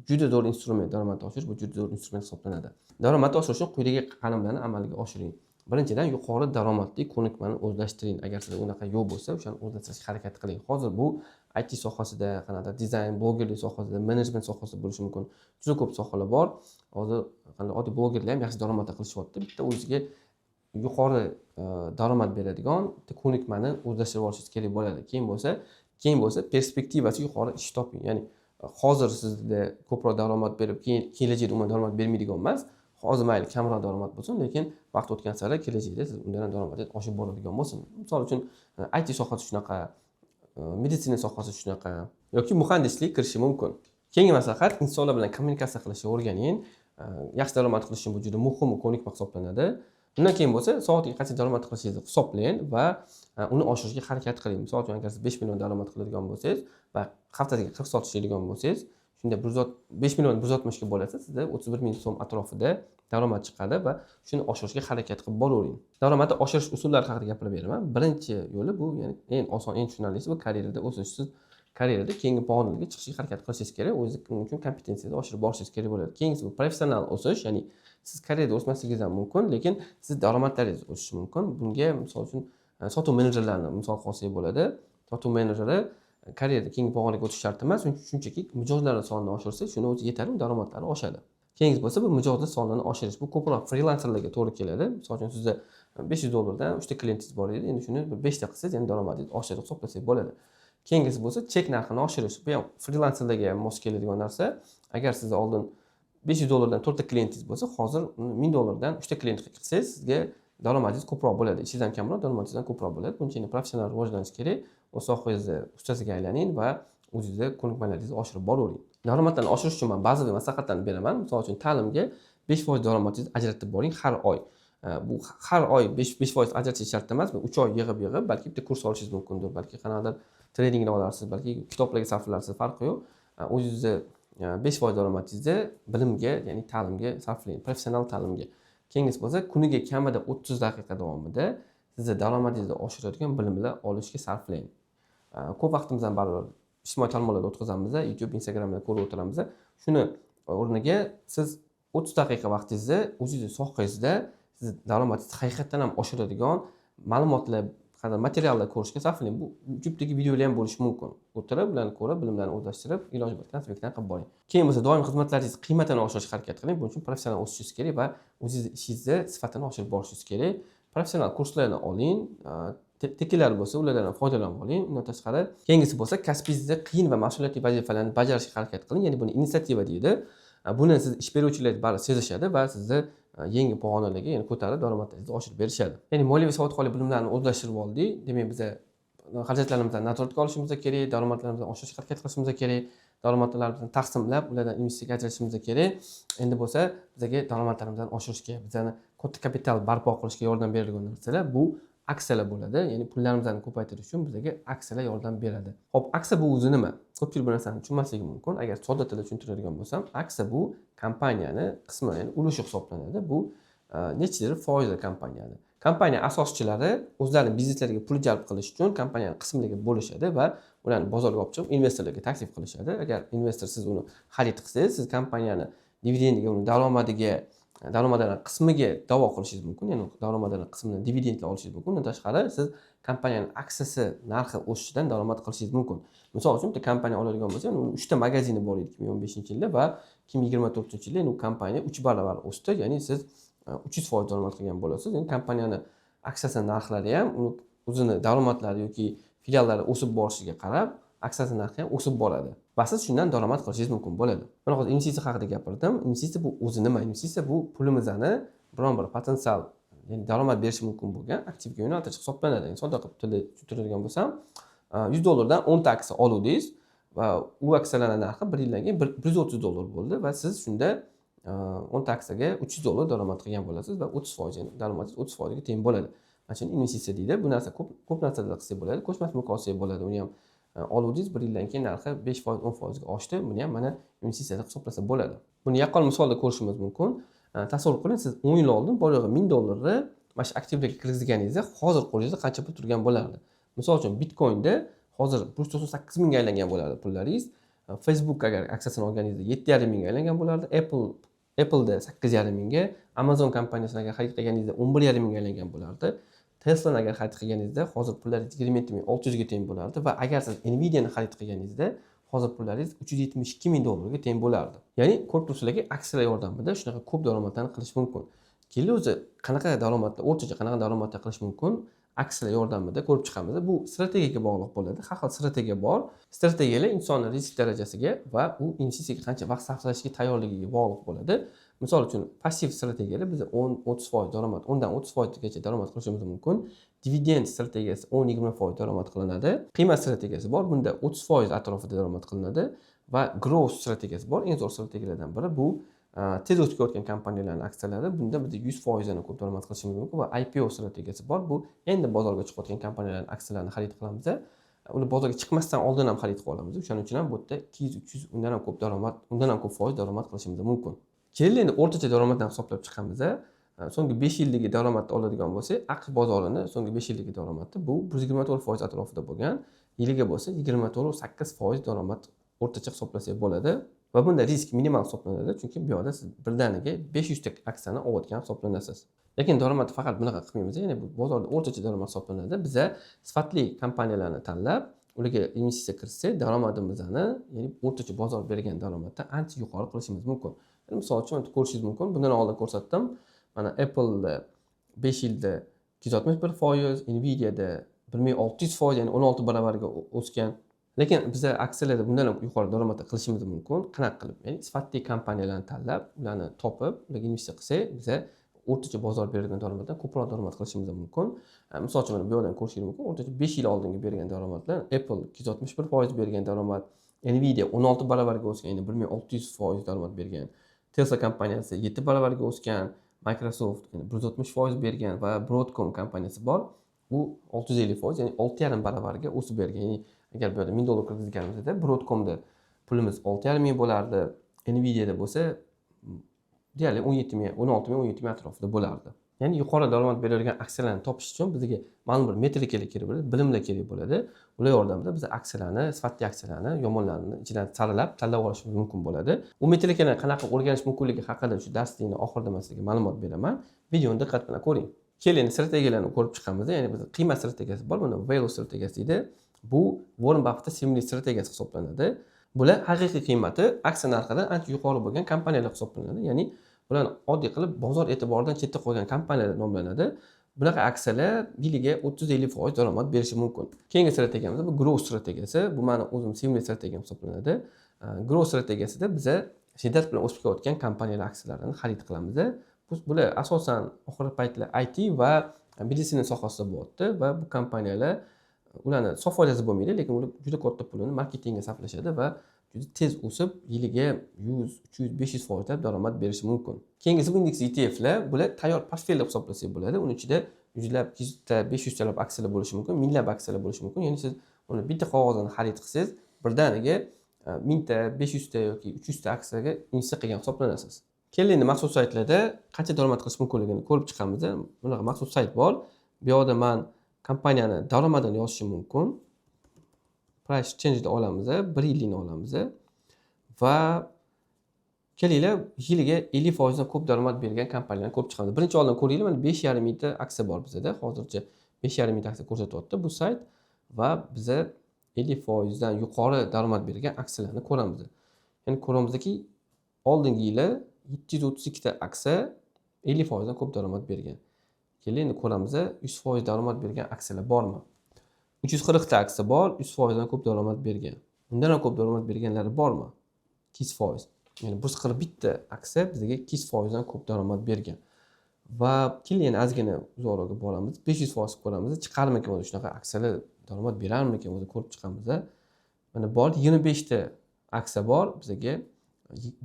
juda zo'r instrument, daromadni oshirish bu juda zo'r instrument hisoblanadi. Daromadni oshirish uchun quyidagi qadamlarni amalga oshiring. Birinchidan, yuqori daromadli ko'nikmani o'zlashtiring. Agar sizda unaqa yo'q bo'lsa, o'shani o'zlashtirishga harakat qiling. Hozir bu IT sohasida, qanday dizayn, blogerlik sohasida, menejment sohasida bo'lishi mumkin. Juda ko'p sohalar bor. Hozir qanday oddiy blogerlar ham yaxshi daromad qilishyapti. Bitta o'ziga yuqori daromad beradigan ko'nikmani o'zlashtirib olishingiz kerak bo'ladi. Keyin bo'lsa Keyin bo'lsa perspektivasi yuqori ish toping. Ya'ni hozir sizda ko'proq daromad berib, keyin kelajakda umuman daromad bermaydigan emas. Hozir mayli kamroq daromad bo'lsin, lekin vaqt o'tgan sari kelajakda siz undan ham daromadingiz oshib boradigan bo'lsin. Misol uchun IT sohasi shunaqa, meditsina sohasi shunaqa yoki muhandislik kirishi mumkin. Keyingi maslahat, insonlar bilan kommunikatsiya qilishni o'rganing. Yaxshi daromad qilish uchun bu juda muhim va ko'nikma hisoblanadi. Undan keyin bo'lsa, soatiga qancha daromad qilishingizni hisoblang va uni oshirishga harakat qiling. Misol uchun agar siz 5 million daromad qiladigan bo'lsangiz va haftasiga 40 soat ishlaydigan bo'lsangiz, shunda 5 million 160 ga bo'lsa, sizda 31 ming so'm atrofida daromad chiqadi va shuni oshirishga harakat qilib boravering. Daromadni oshirish usullari haqida gapirib beraman. Birinchi yo'li bu, ya'ni eng oson, eng tushunarlisi bu karyerada o'sish. Siz karyerada keyingi pog'onalarga chiqishga harakat qilishingiz kerak. O'zingiz uchun kompetensiyangizni oshirib borishingiz kerak bo'ladi. Keyingisi bu professional o'sish, ya'ni siz karyerada o'smasligingiz ham mumkin, lekin siz daromadlaringiz o'sishi mumkin. Bunga misol uchun sotuv menejerlarini misol olsak bo'ladi. Sotuv menejeri karyerada keyingi pog'onaga o'tish shart emas, shunchaki mijozlarning sonini oshirsa, shuni o'zi yetadi, daromadlari oshadi. Keyingisi bo'lsa bu mijozlar sonini oshirish. Bu ko'proq frilanserlarga to'g'ri keladi. Misol uchun sizda $500 dan 3 ta klientingiz bor edi. Endi shuni 5 ta qilsangiz, ya'ni daromadingiz oshadi hisoblasak bo'ladi. Keyingisi bo'lsa chek narxini oshirish. Bu ham frilanserlarga ham mos keladigan narsa. Agar siz oldin $500 dan 4 ta klientingiz bo'lsa, hozir $1000 dan 3 ta klient qilsangiz, sizga daromadingiz ko'proq bo'ladi. Ishingizdan kamroq, daromadingizdan ko'proq bo'ladi. Buning uchun professional rivojlanish kerak. O'z sohangizni ustasiga aylaning va o'zingizga ko'nikmalaringizni oshirib boravering. Daromadlarni oshirish uchun men ba'zi maslahatlarni beraman. Misol uchun ta'limga 5% daromadingizni ajratib boring har oy. Bu har oy 5% ajratish shart emas. 3 oy yig'ib, balki bitta kurs olishingiz mumkindir. Balki qanaqadir treningni olasiz, balki kitoblarga sarflarsiz, farqi yo'q. O'zingizni 5% daromadingizni bilimga, ya'ni ta'limga sarflang, professional ta'limga. Keyingisi bo'lsa, kuniga kamida 30 daqiqa davomida sizni daromadingizni oshiradigan bilimlar olishga sarflang. Ko'p vaqtimizni baribir ijtimoiy tarmoqlarda o'tkazamiz, YouTube, Instagramda ko'rib o'tiramiz. Shuni o'rniga siz 30 daqiqa vaqtingizni o'zingiz sohangizda siz daromadingizni haqiqatan ham oshiradigan ma'lumotlar, materiallar ko'rishga sarflang. Bu YouTube'dagi videolar ham bo'lishi mumkin. O'tirib, ularni ko'rib, bilimlarni o'zlashtirib, iloji bor konspektdan qilib boring. Keyin bo'lsa, doim xizmatlaringiz qiymatini oshirishga harakat qiling. Buning uchun professional o'sishingiz kerak va o'zingiz ishingizni sifatini oshirib borishingiz kerak. Professional kurslarni oling, tekinlar bo'lsa, ulardan foydalanib oling. Undan tashqari, keyingisi bo'lsa, kasbingizda qiyin va mas'uliyatli vazifalarni bajarishga harakat qiling. Ya'ni buni inisiativa deydi. Buni siz ish beruvchilar baribir sezishadi va sizni yangi pog'onalarga, ya'ni ko'tarib daromadingizni oshirib berishadi. Ya'ni moliyaviy savodxonlik bilimlarini o'zlashtirib oldik. Demak, biz xarajatlarimizni nazoratga olishimiz kerak, daromadlarimizni oshirishga harakat qilishimiz kerak, daromadlarimizni taqsimlab, ulardan investitsiyaga ajratishimiz kerak. Endi bo'lsa, bizga daromadlarimizni oshirishga, bizani katta kapital barpo qilishga yordam beradigan narsalar bu aksiyalar bo'ladi. Ya'ni pullarimizni ko'paytirish uchun bizga aksiyalar yordam beradi. Xo'p, aksiya bu o'zi nima? Ko'pchilik bu narsani tushunmasligi mumkin. Agar sodda tilda tushuntiradigan bo'lsam, aksiya bu kompaniyani qismi, ya'ni ulushi hisoblanadi. Bu nechidir foizli kompaniyani. Kompaniya asoschilari o'zlarining bizneslariga pul jalb qilish uchun kompaniyani qismlarga bo'lishadi va ularni bozorga olib chiqib investorlarga taklif qilishadi. Agar investor siz uni xarid qilsangiz, siz kompaniyani dividendiga, uni daromadlarning qismiga da'vo qilishingiz mumkin. Ya'ni daromadlarning qismidan dividendlar olishingiz mumkin. Undan tashqari, siz kompaniyaning aksiyasi narxi o'sishidan daromad qilishingiz mumkin. Misol uchun, bitta kompaniya oladigan bo'lsa, uni 3 ta magazini bor edi 2015-yilda va 2024-yilda u kompaniya 3 barobar o'sdi. Ya'ni siz 300% daromad qilgan bo'lasiz. Ya'ni kompaniyani aksiyasi narxlari ham o'zini daromadlari yoki filiallari o'sib borishiga qarab, aksiyasi narxi ham o'sib boradi. Va siz shundan daromad qilishingiz mumkin bo'ladi. Mana hozir investitsiya haqida gapirdim. Investitsiya bu o'zi nima? Investitsiya bu pulimizni biron bir potensial, ya'ni daromad berishi mumkin bo'lgan aktivga yo'naltirish hisoblanadi. Sodda qilib tilda tushuntiradigan bo'lsam, $100 dan 10 ta aksiya oluvdingiz va u aksiyalarning narxi 1 yildan keyin $130 bo'ldi va siz shunda 10 ta aksiyaga $300 daromad qilgan bo'lasiz va 30%, ya'ni daromadingiz 30% ga teng bo'ladi. Mana shuni investitsiya deydi. Bu narsa ko'p narsalarda qilsa bo'ladi. Qo'shmas mulk olsa bo'ladi. Uni ham oluvdingiz, 1 yildan keyin narxi 5%, 10% ga oshdi. Buni ham mana investitsiya deb hisoblasa bo'ladi. Buni yaqqol misolda ko'rishimiz mumkin. Tasavvur qiling, siz 10 yil oldin boyog'i $1000 mana shu aktivlarga kirgizganingizda hozir qo'lingizda qancha pul turgan bo'lardi? Misol uchun, Bitcoin'da hozir 198 mingga aylangan bo'lardi pullaringiz. Facebook agar aksiyasini olganingizda 7,5 mingga aylangan bo'lardi. Apple'da 8,5 mingga, Amazon kompaniyasini agar xarid qilganingizda 11,5 mingga aylangan bo'lardi. Tesla'ni agar xarid qilganingizda hozir pullaringiz 27600 ga teng bo'lardi va agar siz Nvidia'ni xarid qilganingizda hozir pullaringiz $372 ga teng bo'lardi. Ya'ni ko'rib turibsizlarki, aksiyalar yordamida shunaqa ko'p daromadlarni qilish mumkin. Keling o'zi qanaqa daromadlar, o'rtacha qanaqa daromadlar qilish mumkin? aksiyalar yordamida ko'rib chiqamiz. Bu strategiyaga bog'liq bo'ladi. Har xil strategiya bor. Strategiyalar insonning risk darajasiga va u investitsiyaga qancha vaqt sarflashga tayyorligiga bog'liq bo'ladi. Misol uchun, passiv strategiyalar biz 10-30% daromad, 10 dan 30% daromad qilishimiz mumkin. Dividend strategiyasi 10-20% daromad qilinadi. Qiymat strategiyasi bor. Bunda 30% atrofida daromad qilinadi va growth strategiyasi bor. Eng zo'r strategiyalardan biri bu tez o'sib ketayotgan kompaniyalarning aksiyalari. Bunda biz 100% dan ko'p daromad qilishimiz mumkin va IPO strategiyasi bor. Bu endi bozorga chiqayotgan kompaniyalarning aksiyalarini xarid qilamiz. Ular bozorga chiqmasdan oldin ham xarid qilib olamiz. O'shaning uchun ham bu yerda 200-300 undan ham ko'p daromad, undan ham ko'p foiz daromad qilishimiz mumkin. Keyin endi o'rtacha daromaddan hisoblab chiqamiz. So'nggi 5 yildagi daromadni oladigan bo'lsak, AQSh bozorini so'nggi 5 yildagi daromadi bu 124% atrofida bo'lgan. Yiliga bo'lsa 24.8% daromad o'rtacha hisoblasak bo'ladi. Va bunda risk minimal hisoblanadi, chunki bu yerda siz birdaniga 500 ta aksiyani oladigan hisoblanasiz. Lekin daromadni faqat bunaqa qilmaymiz, ya'ni bu bozorda o'rtacha daromad hisoblanadi. Biz sifatli kompaniyalarni tanlab, ularga investitsiya kiritsak, daromadimizni, ya'ni o'rtacha bozor bergan daromaddan ancha yuqori qilishimiz mumkin. Misol uchun ko'rishingiz mumkin, bundan oldin ko'rsatdim. Mana Apple'da 5 yilda 261%, Nvidia'da 1600%, ya'ni 16 baravarga o'sgan. Lekin biz aksiyalarda bundan ham yuqori daromad qilishimiz mumkin. Qanaqa qilib? Ya'ni sifatli kompaniyalarni tanlab, ularni topib, ularga investitsiya qilsak, biz o'rtacha bozor bergan daromaddan ko'proq daromad qilishimiz mumkin. Misol uchun mana bu yerdan ko'rishingiz mumkin. O'rtacha 5 yil oldingi bergan daromadlar Apple 261% bergan daromad, Nvidia 16 baravarga o'sgan, ya'ni 1600% daromad bergan. Tesla kompaniyasi 7 baravarga o'sgan, Microsoft 160% bergan va Broadcom kompaniyasi bor. U 650%, ya'ni 6,5 baravarga o'sib bergan. Ya'ni agar bu yerda $1000 kirgizganimizda Broadcomda pulimiz 6,5 ming bo'lardi. Nvidia'da bo'lsa deyarli 17 ming, 16 ming, 17 ming atrofida bo'lardi. Ya'ni yuqori daromad beradigan aksiyalarni topish uchun bizga ma'lum bir metrikalar kerak bo'ladi, bilimlar kerak bo'ladi. Ular yordamida biz aksiyalarni, sifatli aksiyalarni, yomonlarini ichidan saralab tanlab olishimiz mumkin bo'ladi. U metrikalarni qanaqa o'rganish mumkinligi haqida shu darslikning oxirida men sizga ma'lumot beraman. Videoni diqqat bilan ko'ring. Keling, strategiyalarni ko'rib chiqamiz. Ya'ni biz qiymat strategiyasi bor, buni value strategiyasi deydi. Bu Warren Buffett sevimli strategiyasi hisoblanadi. Bular haqiqiy qiymati aksiya narxidan ancha yuqori bo'lgan kompaniyalar hisoblanadi. Ya'ni bularni oddiy qilib bozor e'tiboridan chetda qolgan kompaniyalar nomlanadi. Bunaqa aksiyalar yiliga 30-50% daromad berishi mumkin. Keyingi strategiyamiz bu growth strategiyasi. Bu meni o'zim sevimli strategiyam hisoblanadi. Growth strategiyasida biz shiddat bilan o'sib ketayotgan kompaniyalar aksiyalarini xarid qilamiz. Bular asosan oxirgi paytlar IT va meditsina sohasida bo'lyapti va bu kompaniyalar ularni sof foydasi bo'lmaydi, lekin ular juda katta pulini marketingga sarflashadi va juda tez o'sib, yiliga 100, 300, 500% daromad berishi mumkin. Keyingisi bu indeks ETFlar, bular tayyor portfel deb hisoblasak bo'ladi. Uning ichida yuzlab, 200 ta, 500 talab aksiyalar bo'lishi mumkin, minglab aksiyalar bo'lishi mumkin. Ya'ni siz uni bitta qog'ozdan xarid qilsangiz, birdaniga 1000 ta, 500 ta yoki 300 ta aksiyaga investitsiya qilgan hisoblanasiz. Keyin endi maxsus saytlarda qancha daromad qilish mumkinligini ko'rib chiqamiz. Bunaqa maxsus sayt bor. Bu yerda men kompaniyani daromadini yozishim mumkin. Price change'ni olamiz, 1 yillikni olamiz va kelinglar yiliga 50% dan ko'p daromad bergan kompaniyalarni ko'rib chiqamiz. Birinchi oldin ko'ringlar, mana 5,5 mingta aksiya bor bizda. Hozircha 5,5 mingta aksiya ko'rsatyapti bu sayt va biz 50% dan yuqori daromad bergan aksiyalarni ko'ramiz. Ya'ni ko'ramizki, oldingi yili 732 ta aksiya 50% dan ko'p daromad bergan. Keling endi ko'ramiz, 100% daromad bergan aksiyalar bormi? 340 ta aksiya bor, 100% dan ko'p daromad bergan. Undan ham ko'p daromad berganlari bormi? 200%. Ya'ni 141 ta aksiya bizga 200% dan ko'p daromad bergan. Va keling endi ozgina uzoqroqqa boramiz. 500% ko'ramiz. Chiqarmikan o'zi shunaqa aksiyalar daromad berarmikan o'zi ko'rib chiqamiz. Mana bor 25 ta aksiya bor bizga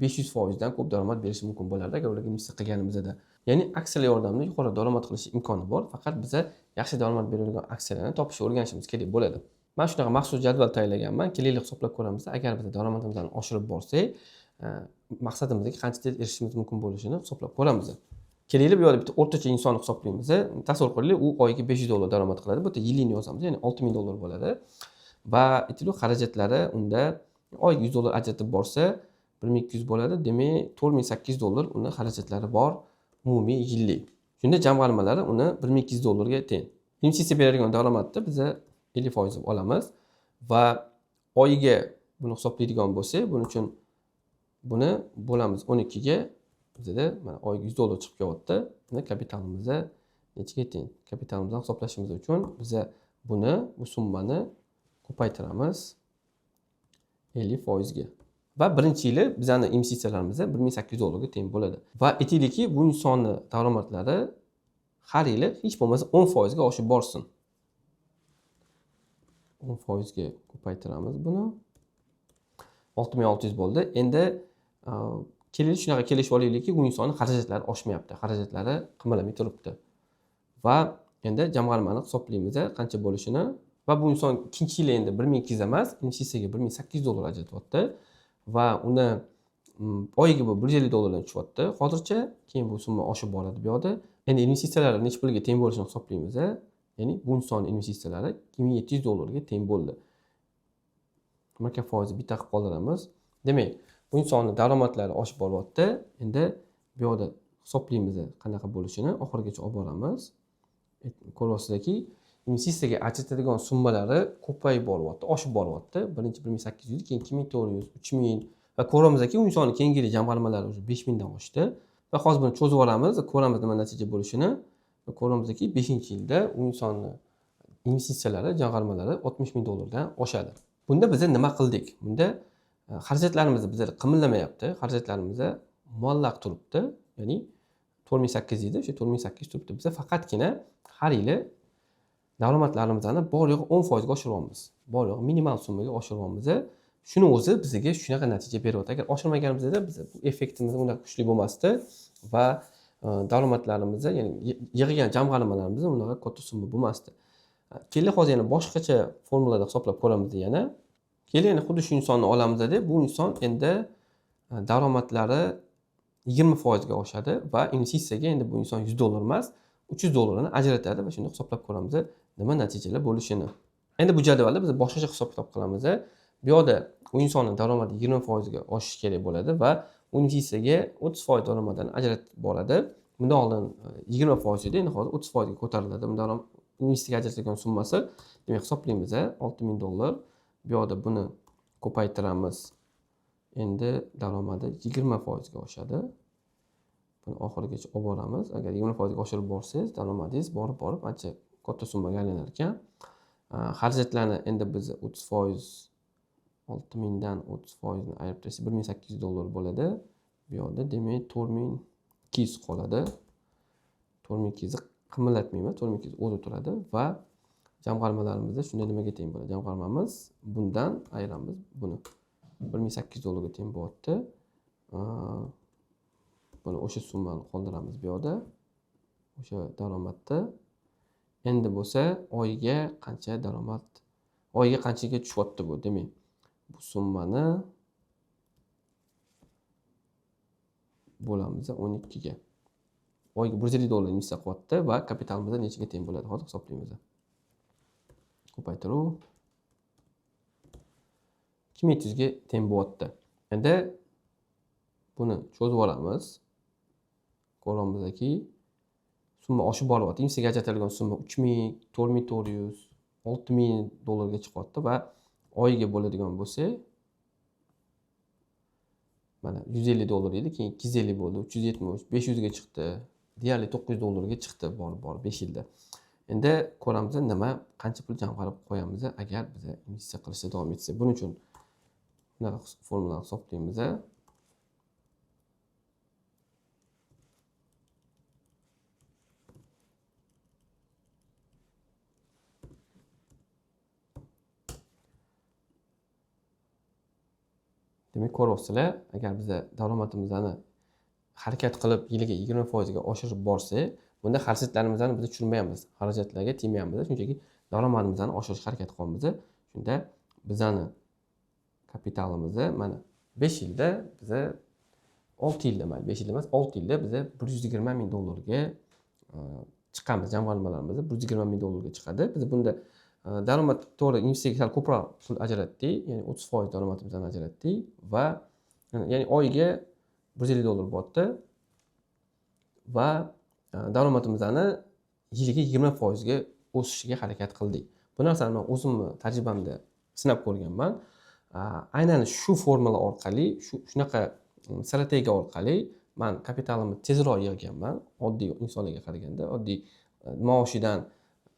500% dan ko'p daromad berishi mumkin bo'lardi agar ularga investitsiya qilganimizda. Ya'ni aksiyalar yordamida yuqori daromad qilish imkoni bor, faqat biz yaxshi daromad beradigan aksiyalarni topishga o'rganishimiz kerak bo'ladi. Men shunaqa maxsus jadval tayyorlaganman. Kelaylik hisoblab ko'ramiz. Agar biz daromadimizni oshirib borsak, maqsadimizga qancha tez erishishimiz mumkin bo'lishini hisoblab ko'ramiz. Kelaylik bu yerda bitta o'rtacha insonni hisoblaymiz. Tasavvur qilaylik, u oyiga $500 daromad qiladi. Bu yerda yillikni yozamiz, ya'ni $6000 bo'ladi. Va aytaylik xarajatlari unda oyiga $100 ajratib borsa 1200 bo'ladi. Demak, $4800 uni xarajatlari bor umumiy yillik. Shunda jamg'armalari uni $1200 ga teng. Investitsiya beradigan daromadni biz 50% olamiz va oyiga buni hisoblaydigan bo'lsak, buning uchun buni bo'lamiz 12 ga. Bizda mana oyiga $100 chiqib kelyapti. Buni kapitalimiz nechiga teng? Kapitalimizni hisoblashimiz uchun biz bu summani ko'paytiramiz 50% ga. Va birinchi yili bizani investitsiyalarimiz $1800 ga teng bo'ladi. Va aytaylikki, bu insonni daromadlari har yili hech bo'lmasa 10% ga oshib borsin. 10% ga ko'paytiramiz buni. 6600 bo'ldi. Endi shunaqa kelishib olaylikki, bu insonning xarajatlari oshmayapti. Xarajatlari qimirlamay turibdi. Va endi jamg'armani hisoblaymiz qancha bo'lishini. Va bu inson ikkinchi yili endi 1200 emas, investitsiyaga $1800 ajratyapti. Va uni oyiga bu $150 dan tushyapti. Hozircha keyin bu summa oshib boradi bu yoqda. Endi investitsiyalar necha pulga teng bo'lishini hisoblaymiz. Ya'ni bu inson investitsiyalari $2700 ga teng bo'ldi. Markab foizi bitta qilib qoldiramiz. Demak, bu insonning daromadlari oshib boryapti. Endi bu yoqda hisoblaymiz qanaqa bo'lishini, oxirigacha olib boramiz. Ko'ryapsizki, investitsiyaga ajratadigan summalari ko'payib boryapti, oshib boryapti. Birinchi 1800, keyin 2400, 3000 va ko'ramizki, u insonning keyingi jamg'armalari уже 5000 dan oshdi. Va hozir buni cho'zib yuboramiz, ko'ramiz nima natija bo'lishini. Ko'ramizki, 5-yilda u insonning investitsiyalari, jamg'armalari $60000 dan oshadi. Bunda biz nima qildik? Bunda xarajatlarimiz bizlar qimirlamayapti. Xarajatlarimiz muallaq turibdi. Ya'ni 4800 edi, o'sha 4800 turibdi. Biz faqatgina har yili daromadlarimizni bor yo'q 10% ga oshiryapmiz. Bor yo'q minimal summaga oshiryapmiz. Shuni o'zi bizga shunaqa natija beryapti. Agar oshirmaganimizda biz bu effektimiz unday kuchli bo'lmasdi va daromadlarimiz, ya'ni yig'ilgan jamg'armalarimiz unaqa katta summa bo'lmasdi. Keling hozir yana boshqacha formulada hisoblab ko'ramiz yana. Keling yana xuddi shu insonni olamiz deb, bu inson endi daromadlari 20% ga oshadi va investitsiyaga endi bu inson $100 emas, $300 ni ajratadi va shunda hisoblab ko'ramiz nima natijalar bo'lishini. Endi bu jadvalda biz boshqacha hisob qilamiz. Bu yoqda u insonning daromadi 20% ga oshishi kerak bo'ladi va u investitsiyaga 30% daromaddan ajratib boradi. Bundan oldin 20% edi, endi hozir 30% ga ko'tariladi. Bundan investitsiyaga ajratilgan summasi, demak hisoblaymiz $6000. Bu yoqda buni ko'paytiramiz. Endi daromadi 20% ga oshadi. Buni oxirigacha olib boramiz. Agar 20% ga oshirib borsangiz, daromadingiz borib ancha katta summaga aylanar ekan. Xarajatlarni endi biz 30%, 6000 dan 30% ni ayirib tashlasak $1800 bo'ladi. Bu yoqda demak 4200 qoladi. 4200 qimirlatmayman, 4200 o'zi turadi va jamg'armalarimizda shunda nimaga teng bo'ladi? Jamg'armamiz bundan ayiramiz buni. $1800 ga teng bo'lyapti. Buni o'sha summani qoldiramiz bu yoqda. O'sha daromadda. Endi bo'lsa oyiga qancha daromad, oyiga qanchaga tushyapti bu? Demak, bu summani bo'lamiz 12 ga. Oyiga $150 investitsiya qilyapti va kapitalimiz nechaga teng bo'ladi? Hozir hisoblaymiz. Ko'paytiruv 2300 ga teng bo'lyapti. Endi buni cho'zib olamiz. Ko'ramizki, summa oshib boryapti. Investitsiyaga ajratilgan summa 3000, 4400, $6000 ga chiqyapti va oyiga bo'ladigan bo'lsa, mana $150 edi, keyin 250 bo'ldi, 370, 500 ga chiqdi. Deyarli $900 ga chiqdi bor 5 yilda. Endi ko'ramiz nima, qancha pul jamg'arib qo'yamiz agar biz investitsiya qilishda davom etsak. Buning uchun bunaqa formulani hisoblaymiz. Demak, ko'ryapsizlar, agar biz daromadimizni harakat qilib yiliga 20% ga oshirib borsak, bunda xarajatlarimizni biz tushirmaymiz. Xarajatlarga tegmaymiz. Shunchaki daromadimizni oshirish harakat qilamiz. Shunda bizani kapitalimiz mana 5 yilda biz 6 yilda emas, 5 yilda emas, 6 yilda biz $120,000 ga chiqamiz. Jamg'armalarimiz $120,000 ga chiqadi. Biz bunda daromad to'g'ri investitsiyaga ko'proq pul ajratdik, ya'ni 30% daromadimizdan ajratdik va ya'ni oyiga $150 bo'lyapti va daromadimizni yiliga 20% ga o'sishiga harakat qildik. Bu narsani men o'zimni tajribamda sinab ko'rganman. Aynan shu formula orqali, shunaqa strategiya orqali men kapitalimni tezroq yig'ganman. Oddiy insonlarga qaraganda, oddiy maoshidan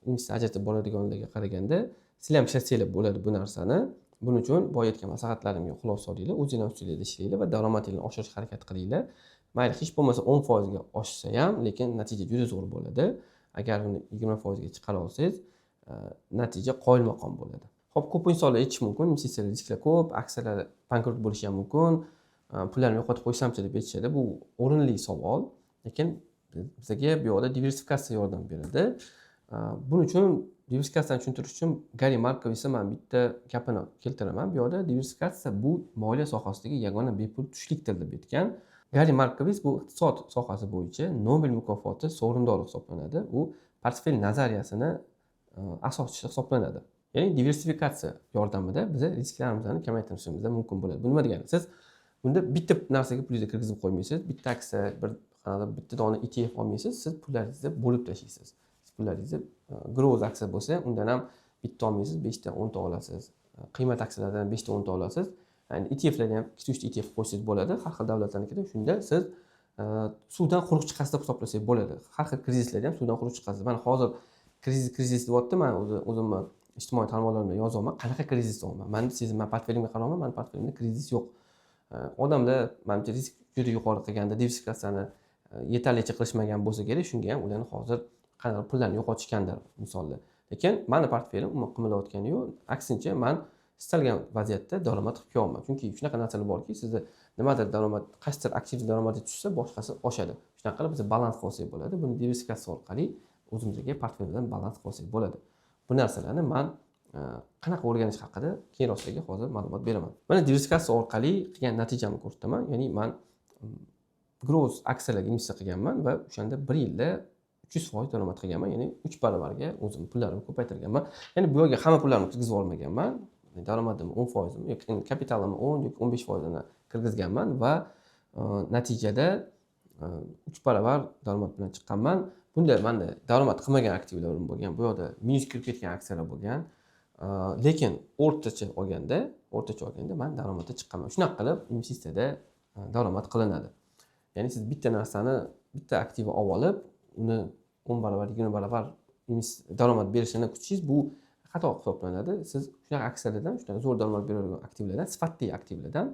investitsiya ajratib boradiganlarga qaraganda sizlar ham ishlatsanglar bo'ladi bu narsani. Buning uchun boya aytgan maslahatlarimga quloq solinglar, o'zinglar ustinglarda ishlanglar va daromadinglarni oshirishga harakat qilinglar. Mayli hech bo'lmasa 10% ga oshsa ham, lekin natija juda zo'r bo'ladi. Agar uni 20% ga chiqara olsangiz, natija qoyilmaqom bo'ladi. Xo'p, ko'p insonlar aytishi mumkin, investitsiya risklar ko'p, aksiyalar bankrot bo'lishi ham mumkin, pullarni yo'qotib qo'ysamchi deb aytishadi. Bu o'rinli savol, lekin bizga bu yoqda diversifikatsiya yordam beradi. Buning uchun diversifikatsiyani tushuntirish uchun Gari Markovisni men bitta gapini keltiraman. Bu yoqda diversifikatsiya bu moliya sohasidagi yagona bepul tushlikdir deb aytgan. Gari Markovis bu iqtisod sohasi bo'yicha Nobel mukofoti sovrindori hisoblanadi. U portfel nazariyasini asoschisi hisoblanadi. Ya'ni diversifikatsiya yordamida biz risklarimizni kamaytirishimiz mumkin bo'ladi. Bu nima degani? Siz bunda bitta narsaga pulingizni kirgizib qo'ymaysiz. Bitta aksiya, bitta dona ETF olmaysiz. Siz pullaringizni bo'lib tashlaysiz. Pullaringizni growth aksiya bo'lsa, undan ham bitta olmaysiz, 5 ta 10 ta olasiz. Qiymat aksiyalardan 5 ta 10 ta olasiz. Yani ETF'larni ham 2-3 ta ETF qo'ysangiz bo'ladi. Har xil davlatlarnikida shunda siz suvdan quruq chiqasiz deb hisoblasangiz bo'ladi. Har xil krizislarda ham suvdan quruq chiqasiz. Mana hozir krizis deyapti, men o'zimni ijtimoiy tarmoqlarimda yozyapman. Qanaqa krizis deyapman? Men sezimman, portfelimga qarayman, men portfelimda krizis yo'q. Odamlar menimcha risk juda yuqori qilganda, diversifikatsiyani yetarlicha qilishmagan bo'lsa kerak, shunga ham ularni hozir qanaqa pullarni yo'qotishgandir misolda. Lekin meni portfelim umuman qimirlayotgani yo'q. Aksincha men istalgan vaziyatda daromad qilib kelaman. Chunki shunaqa narsalar borki, sizda nimadir daromad, qaysidir aktiv daromad tushsa, boshqasi oshadi. Shunaqa qilib biz balans qilsak bo'ladi. Buni diversifikatsiya orqali o'zimizga portfel bilan balans qilsak bo'ladi. Bu narsalarni men qanaqa o'rganish haqida keyinroq sizlarga hozir ma'lumot beraman. Mana diversifikatsiya orqali qilgan natijamni ko'rsataman. Ya'ni men growth aksiyalarga investitsiya qilganman va o'shanda 1 yilda 300% daromad qilganman. Ya'ni 3 barobarga o'zim pullarimni ko'paytirganman. Ya'ni bu yerga hamma pullarimni kirgizib olmaganman. Daromadim 10%, yoki kapitalimni 10 yoki 15% ni kirgizganman va natijada 3 barobar daromad bilan chiqqanman. Bunda menda daromad qilmagan aktivlarim bo'lgan. Bu yerda minus kirib ketgan aksiyalar bo'lgan. Lekin o'rtacha olganda men daromadga chiqqanman. Shunaqa qilib investitsiyada daromad qilinadi. Ya'ni siz bitta narsani, bitta aktivni olib, uni 10 barobar, 20 barobar daromad berishini kutishingiz bu xato hisoblanadi. Siz shunaqa aksiyalardan, shunaqa zo'r daromad beradigan aktivlardan, sifatli aktivlardan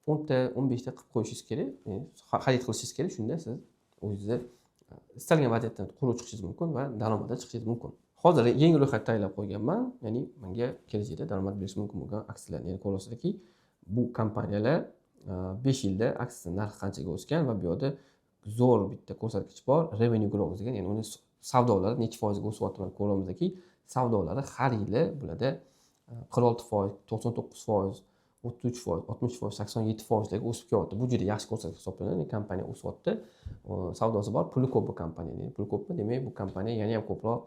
10 ta, 15 ta qilib qo'yishingiz kerak, xarid qilishingiz kerak. Shunda siz o'zingizni istalgan vaziyatdan quruq chiqishingiz mumkin va daromadga chiqishingiz mumkin. Hozir yangi ro'yxat tayyorlab qo'yganman. Ya'ni menga kelajakda daromad berishi mumkin bo'lgan aksiyalarni, ya'ni ko'rasizki, bu kompaniyalar 5 yilda aksiya narxi qanchaga o'sgan va bu yerda zo'r bitta ko'rsatkich bor, revenue growth degan, ya'ni uni savdolari necha foizga o'syapti ko'ramizki, savdolari har yili bularda 46%, 99%, 33%, 60%, 87% larga o'sib kelyapti. Bu juda yaxshi ko'rsatkich hisoblanadi. Kompaniya o'syapti. Savdosi bor, puli ko'p bu kompaniyaning. Puli ko'pmi? Demak, bu kompaniya yana ham ko'proq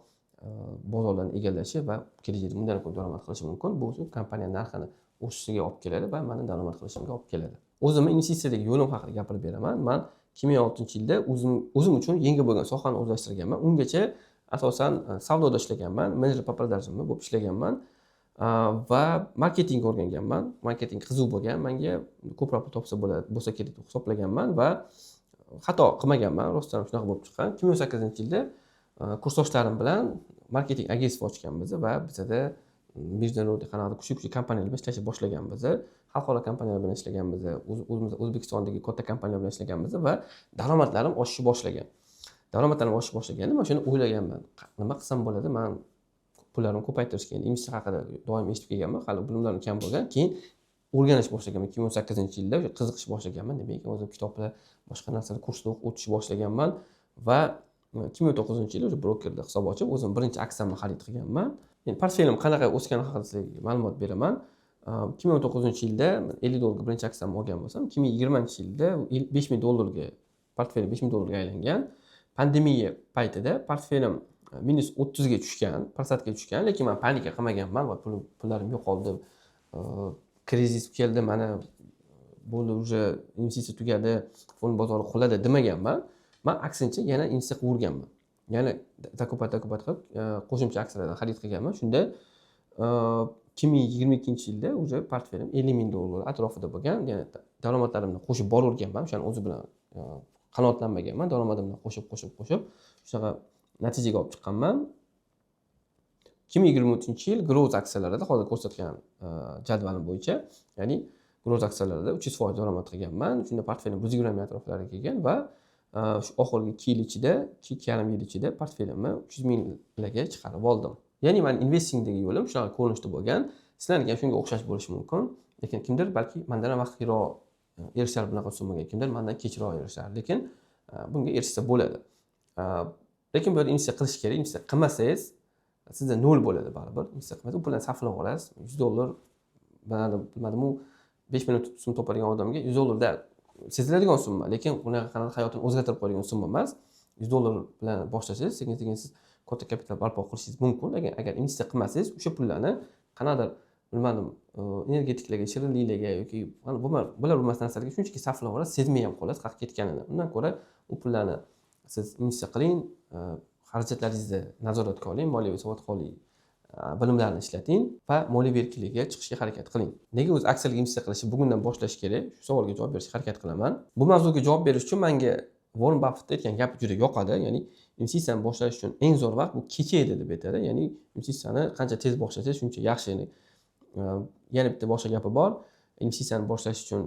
bozorlarni egallashi va kelajakda bundan ko'p daromad qilishi mumkin. Bu kompaniya narxini o'sishiga olib keladi va meni daromad qilishimga olib keladi. O'zimni investitsiyadagi yo'lim haqida gapirib beraman. Men 2006-yilda o'zim uchun yengil bo'lgan sohani o'zlashtirganman. Ungacha asosan savdoda ishlaganman, menejer по продажам bo'lib ishlaganman va marketing o'rganganman. Marketing qiziq bo'lgan, menga ko'proq pul topsa bo'lsa kerak deb hisoblaganman va xato qilmaganman. Rostdan shunaqa bo'lib chiqqan. 2008-yilda kursdoshlarim bilan marketing agentство ochganmiz va bizda международный qanaqadir kuchli kompaniyalar bilan ishlashni boshlaganmiz. Xalqaro kompaniyalar bilan ishlaganmiz. O'zimiz O'zbekistondagi katta kompaniyalar bilan ishlaganmiz va daromadlarim oshishni boshlagan. Daromadlarim oshishni boshlaganda men shuni o'ylaganman. Nima qilsam bo'ladi? Men pullarimni ko'paytirishga, endi investitsiya haqida doim eshitib kelganman. Hali bilimlarim kam bo'lgan. Keyin o'rganish boshlaganman. 2008-yilda qiziqish boshlaganman. Demak, o'zim kitoblar, boshqa narsalar kurslar o'qishni boshlaganman va 2009-yilda brokerda hisob ochib, o'zim birinchi aksiyamni xarid qilganman. Endi portfelim qanaqa o'sgani haqida sizlarga ma'lumot beraman. 2009-yilda $50 birinchi aksiyamni olgan bo'lsam, 2020-yilda $5000 portfelim $5000 aylangan. Pandemiya paytida portfelim minus 30 ga tushgan, %30 tushgan, lekin men panika qilmaganman va pullarim yo'qoldi. Krizis keldi, mana bo'ldi, уже investitsiya tugadi, fond bozori quladi demaganman. Men aksincha yana investitsiya qilib o'rganman. Yana takopat qilib qo'shimcha aksiyalardan xarid qilganman. Shunda 2022-yilda уже portfelim $50000 atrofida bo'lgan. Ya'ni daromadlarimni qo'shib boraverganman. O'shani o'zi bilan qanoatlanmaganman. Daromadimni qo'shib shunaqa natijaga olib chiqqanman. 2023-yil growth aksiyalarida hozir ko'rsatgan jadvalim bo'yicha, ya'ni growth aksiyalarida 300% daromad qilganman. Shunda portfelim 120 ming atroflariga kelgan va shu oxirgi 2 yil ichida, 2,5 yil ichida portfelimni 300 minglarga chiqarib oldim. Ya'ni men investingdagi yo'lim shunaqa ko'rinishda bo'lgan. Sizlarga ham shunga o'xshash bo'lishi mumkin. Lekin kimdir balki mendan vaqtliroq erishar bunaqa summaga, kimdir mendan kechroq erishar. Lekin bunga erishsa bo'ladi. Lekin bu yerda investitsiya qilish kerak. Investitsiya qilmasangiz sizda nol bo'ladi baribir. Investitsiya qilmasa u puldan sarflab olasiz. $100 bilmadim, u 5 million so'm topadigan odamga $100 seziladigan summa, lekin unaqa qanaqa hayotini o'zgartirib qo'yadigan summa emas. $100 bilan boshlasangiz, sekin-sekin siz katta kapital barpo qilishingiz mumkin. Lekin agar investitsiya qilmasangiz, o'sha pullarni qanaqadir bilmadim, energetiklarga, shirinliklarga yoki bo'lmas narsalarga shunchaki sarflab olasiz, sezmay ham qolasiz qayerga ketganini. Undan ko'ra u pullarni siz investitsiya qiling, xarajatlaringizni nazoratga oling, moliyaviy savodga oling, bilimlarni ishlating va moliyaviy erkinlikka chiqishga harakat qiling. Nega o'zi aksiyalarga investitsiya qilishni bugundan boshlash kerak? Shu savolga javob berishga harakat qilaman. Bu mavzuga javob berish uchun menga Warren Buffett aytgan gapi juda yoqadi. Ya'ni investitsiyani boshlash uchun eng zo'r vaqt bu kecha edi deb aytadi. Ya'ni investitsiyani qancha tez boshlasangiz shuncha yaxshi. Yana bitta boshqa gapi bor. Investitsiyani boshlash uchun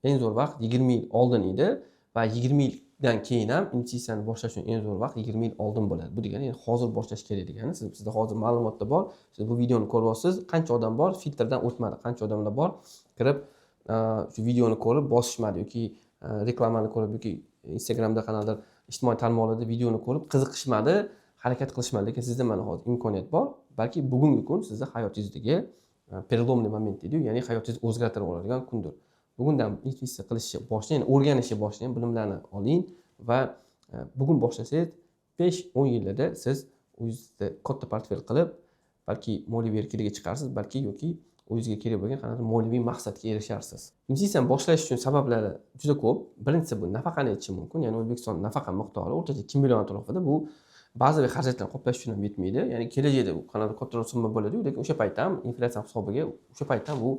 eng zo'r vaqt 20 yil oldin edi va 20 yildan keyin ham investitsiyani boshlash uchun eng zo'r vaqt 20 yil oldin bo'ladi. Bu degani hozir boshlash kerak degani. Sizda hozir ma'lumotlar bor. Siz bu videoni ko'ryapsiz. Qancha odam bor filtrdan o'tmadi. Qancha odamlar bor kirib shu videoni ko'rib bosishmadi yoki reklamani ko'rib yoki Instagramda qanaqadir ijtimoiy tarmoqlarda videoni ko'rib qiziqishmadi, harakat qilishmadi. Lekin sizda mana hozir imkoniyat bor. Balki bugungi kun sizni hayotingizdagi переломный moment deydi-ku, ya'ni hayotingizni o'zgartirib oladigan kundir. Bugundan investitsiya qilishni boshlang, o'rganishni boshlang, bilimlarni oling va bugun boshlasangiz 5-10 yillarda siz o'zingizda katta portfel qilib, balki moliyaviy erkinlikka chiqarsiz, balki yoki o'zingizga kerak bo'lgan qanaqadir moliyaviy maqsadga erisharsiz. Investitsiyani boshlash uchun sabablari juda ko'p. Birinchisi bu nafaqani aytishim mumkin. Ya'ni O'zbekiston nafaqa miqdori o'rtacha 2 million atrofida. Bu ba'zi xarajatlarni qoplash uchun ham yetmaydi. Ya'ni kelajakda bu qanaqadir kattaroq summa bo'ladi-yu, lekin o'sha paytda ham inflyatsiya hisobiga o'sha paytda ham bu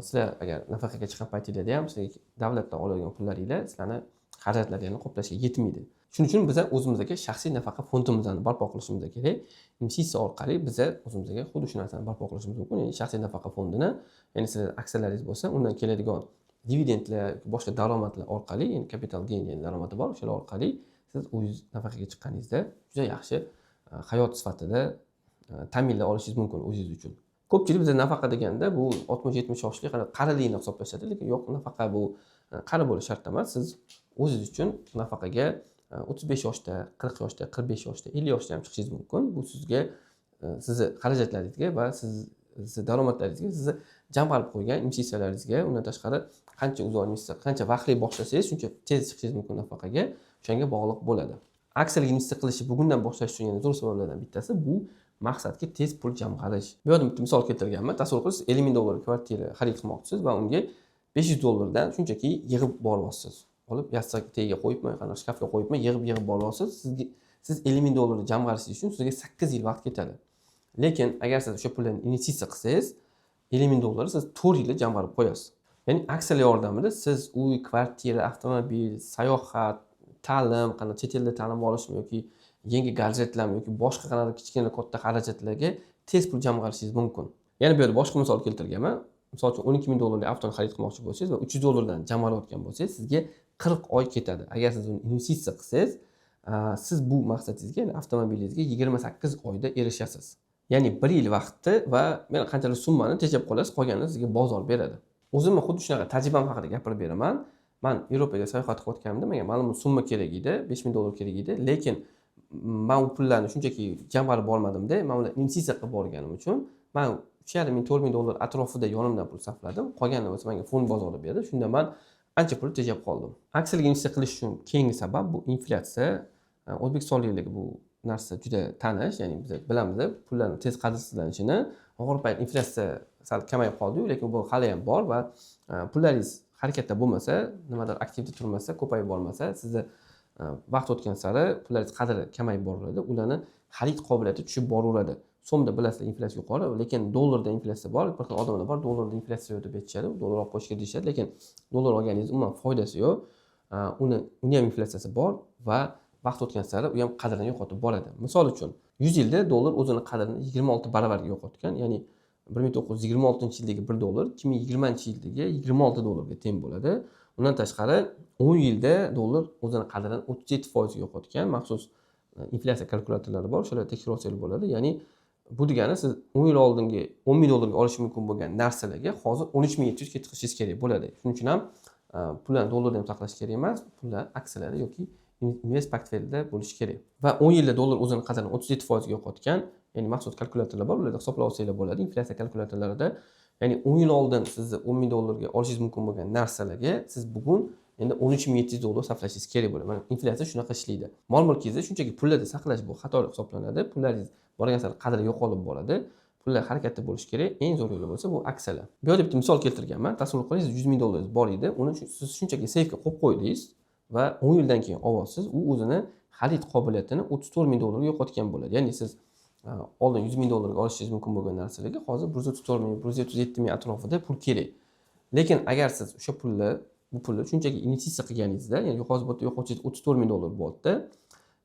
sizlar agar nafaqaga chiqqan paytingizda ham sizlarga davlatdan oladigan pullaringlar sizlarni xarajatlaringizni qoplashga yetmaydi. Shuning uchun biz o'zimizga shaxsiy nafaqa fondimizni barpo qilishimiz kerak. Investitsiya orqali biz o'zimizga xuddi shu narsani barpo qilishimiz mumkin. Ya'ni shaxsiy nafaqa fondini, ya'ni sizlar aksiyalaringiz bo'lsa, undan keladigan dividendlar, boshqa daromadlar orqali, ya'ni capital gain degan daromadi bor, o'shalar orqali siz o'zingiz nafaqaga chiqqaningizda juda yaxshi hayot sifatida ta'minlab olishingiz mumkin o'zingiz uchun. Ko'pchilik bizda nafaqa deganda bu 60-70 yoshli qarilikni hisoblashadi, lekin yo'q, nafaqa bu qari bo'lish shart emas. Siz o'zingiz uchun nafaqaga 35 yoshda, 40 yoshda, 45 yoshda, 50 yoshda ham chiqishingiz mumkin. Bu sizga sizni xarajatlaringizga va sizni daromadlaringizga, sizni jamg'arib qo'ygan investitsiyalaringizga, undan tashqari qancha uzoq investitsiya, qancha vaqtli boshlasangiz, shuncha tez chiqishingiz mumkin nafaqaga, o'shanga bog'liq bo'ladi. Aksiyalarga investitsiya qilishni bugundan boshlash uchun yana zo'r sabablardan bittasi bu maqsadga tez pul jamg'arish. Bu yerda bitta misol keltirganman. Tasavvur qilsangiz, $50,000 kvartira xarid qilmoqchisiz va unga $500 dan shunchaki yig'ib boryapsiz. Olib yassak tagiga qo'yibmi, qanaqa shkafga qo'yibmi, yig'ib boryapsiz. Siz $50,000 jamg'arishingiz uchun sizga 8 yil vaqt ketadi. Lekin agar siz o'sha pullarni investitsiya qilsangiz, $50,000 siz 4 yilda jamg'arib qo'yasiz. Ya'ni aksiyalar yordamida siz uy, kvartira, avtomobil, sayohat, ta'lim, qanday chet elda ta'lim olishmi yoki yangi gadjetlarmi yoki boshqa qanday kichkina katta xarajatlarga tez pul jamg'arishingiz mumkin. Yana bu yerda boshqa misol keltirganman. Misol uchun $12,000 avtoni xarid qilmoqchi bo'lsangiz va $300 dan jamg'arayotgan bo'lsangiz, sizga 40 oy ketadi. Agar siz uni investitsiya qilsangiz, siz bu maqsadingizga, ya'ni avtomobilingizga 28 oyda erishasiz. Ya'ni 1 yil vaqtni va men qanchalik summani tejab qolasiz, qolganini sizga bozor beradi. O'zimni xuddi shunaqa tajribam haqida gapirib beraman. Men Yevropaga sayohat qilayotganimda menga ma'lum summa kerak edi, $5,000 kerak edi, lekin men u pullarni shunchaki jamg'arib olmadim-da, men ularni investitsiya qilib borganim uchun men $3,500-4,000 atrofida yonimdan pul sarfladim. Qolganini esa menga fond bozori berdi. Shunda men ancha pul tejab qoldim. Aksiyalarga investitsiya qilish uchun keyingi sabab bu inflyatsiya. O'zbekistonliklarga bu narsa juda tanish, ya'ni biz bilamiz, pullarning tez qadrsizlanishini. Og'ir payt inflyatsiya sal kamayib qoldi-yu, lekin bu hali ham bor va pullaringiz harakatda bo'lmasa, nimadir aktivda turmasa, ko'payib bormasa, sizni vaqt o'tgan sari pullaringiz qadri kamayib boraveradi, ularni xarid qobiliyati tushib boraveradi. So'mda bilasizlar inflyatsiya yuqori, lekin dollarda inflyatsiya bor. Bir xil odamlar bor, dollarda inflyatsiya yo'q deb aytishadi, dollar olib qo'yishga deyishadi, lekin dollar olganingiz umuman foydasi yo'q. Uni ham inflyatsiyasi bor va vaqt o'tgan sari u ham qadrini yo'qotib boradi. Misol uchun 100 yilda dollar o'zini qadrini 26 baravarga yo'qotgan. Ya'ni 1926-yildagi 1 dollar 2020-yildagi 26 dollarga teng bo'ladi. Undan tashqari 10 yilda dollar o'zini qadrini 37% yo'qotgan. Maxsus inflyatsiya kalkulyatorlari bor, o'shalarni tekshirib olsangiz bo'ladi. Ya'ni bu degani siz 10 yil oldingi 10 ming dollarga olish mumkin bo'lgan narsalarga hozir 13.700 ga chiqishingiz kerak bo'ladi. Shuning uchun ham pullarni dollarda ham saqlash kerak emas, pullar aksiyalarda yoki invest portfelida bo'lishi kerak. Va 10 yilda dollar o'zini qadrini 37% ga yo'qotgan, ya'ni maxsus kalkulyatorlar bor, ularda hisoblab olsangiz bo'ladi. Inflyatsiya kalkulyatorlarida, ya'ni 10 yil oldin sizni 10 ming dollarga olishingiz mumkin bo'lgan narsalarga siz bugun endi 13.700 dollar sarflashingiz kerak bo'ladi. Mana inflyatsiya shunaqa ishlaydi. Mol-mulkingizni shunchaki pullarda saqlash bu xato hisoblanadi. Pullaringiz borgan sari qadri yo'qolib boradi. Pullar harakatda bo'lishi kerak. Eng zo'r yo'li bo'lsa bu aksiyalar. Bu yerda bitta misol keltirganman. Tasavvur qiling, 100 ming dollaringiz bor edi. Uni siz shunchaki seyfga qo'yib qo'ydingiz va 10 yildan keyin olasiz. U o'zini xarid qobiliyatini 34 ming dollarga yo'qotgan bo'ladi. Ya'ni siz oldin 100 ming dollarga olishingiz mumkin bo'lgan narsalarga hozir 134 ming, 137 ming atrofida pul kerak. Lekin agar siz o'sha bu pulni shunchaki investitsiya qilganingizda, ya'ni hozir bu yerda yo'qotsangiz 34 ming dollar bo'ldi.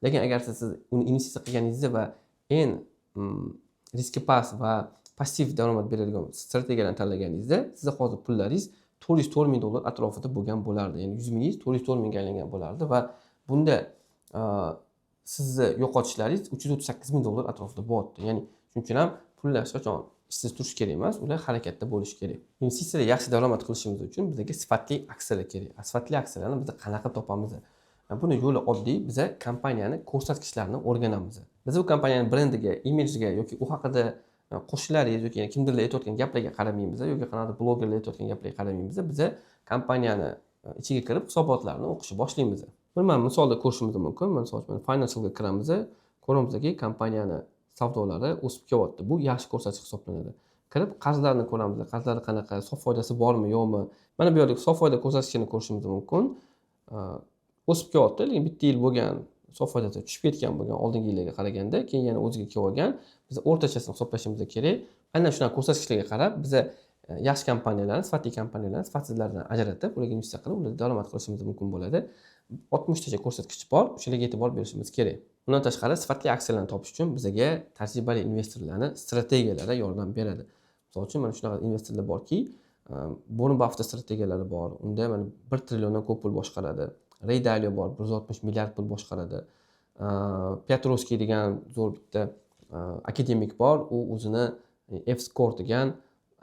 Lekin agar siz uni investitsiya qilganingizda va eng riski past va passiv daromad beradigan strategiyalarni tanlaganingizda, sizda hozir pullaringiz 404 ming dollar atrofida bo'lgan bo'lardi. Ya'ni 100 mingingiz 404 mingga aylangan bo'lardi va bunda sizni yo'qotishlaringiz 338 ming dollar atrofida bo'ldi. Ya'ni shuning uchun ham pullar hech qachon ishsiz turishi kerak emas, ular harakatda bo'lishi kerak. Investitsiyada yaxshi daromad qilishimiz uchun bizga sifatli aksiyalar kerak. Sifatli aksiyalarni biz qanaqa topamiz? Buni yo'li oddiy, biz kompaniyani ko'rsatkichlarini o'rganamiz. Biz bu kompaniyani brendiga, imejiga yoki u haqida qo'shiqlaringiz yoki kimdirlar aytayotgan gaplarga qaramaymiz yoki qanaqadir blogerlar aytayotgan gaplarga qaramaymiz. Biz kompaniyani ichiga kirib hisobotlarni o'qishni boshlaymiz. Buni mana misolda ko'rishimiz mumkin. Misol uchun Financialga kiramiz, ko'ramizki kompaniyani savdolari o'sib kelyapti. Bu yaxshi ko'rsatkich hisoblanadi. Kirib qarzlarni ko'ramiz. Qarzlari qanaqa, sof foydasi bormi, yo'qmi? Mana bu yerda sof foyda ko'rsatkichini ko'rishimiz mumkin. O'sib kelyapti, lekin bitta yil bo'lgan, sof foydasi tushib ketgan bo'lgan oldingi yillarga qaraganda, keyin yana o'ziga kelib olgan. Biz o'rtachasini hisoblashimiz kerak. Aynan shunaqa ko'rsatkichlarga qarab, biz yaxshi kompaniyalarni, sifatli kompaniyalarni sifatsizlardan ajratib, ularga investitsiya qilib, ularga daromad qilishimiz mumkin bo'ladi. 60 tacha ko'rsatkich bor, o'shalarga e'tibor berishimiz kerak. Undan tashqari sifatli aksiyalarni topish uchun bizga tajribali investorlarning strategiyalari yordam beradi. Misol uchun mana shunaqa investorlar borki, Warren Buffett strategiyalari bor. Unda mana 1 trilliondan ko'p pul boshqaradi. Ray Dalio bor, 160 milliard pul boshqaradi. Piotrowski degan zo'r bitta akademik bor, u o'zini F-score degan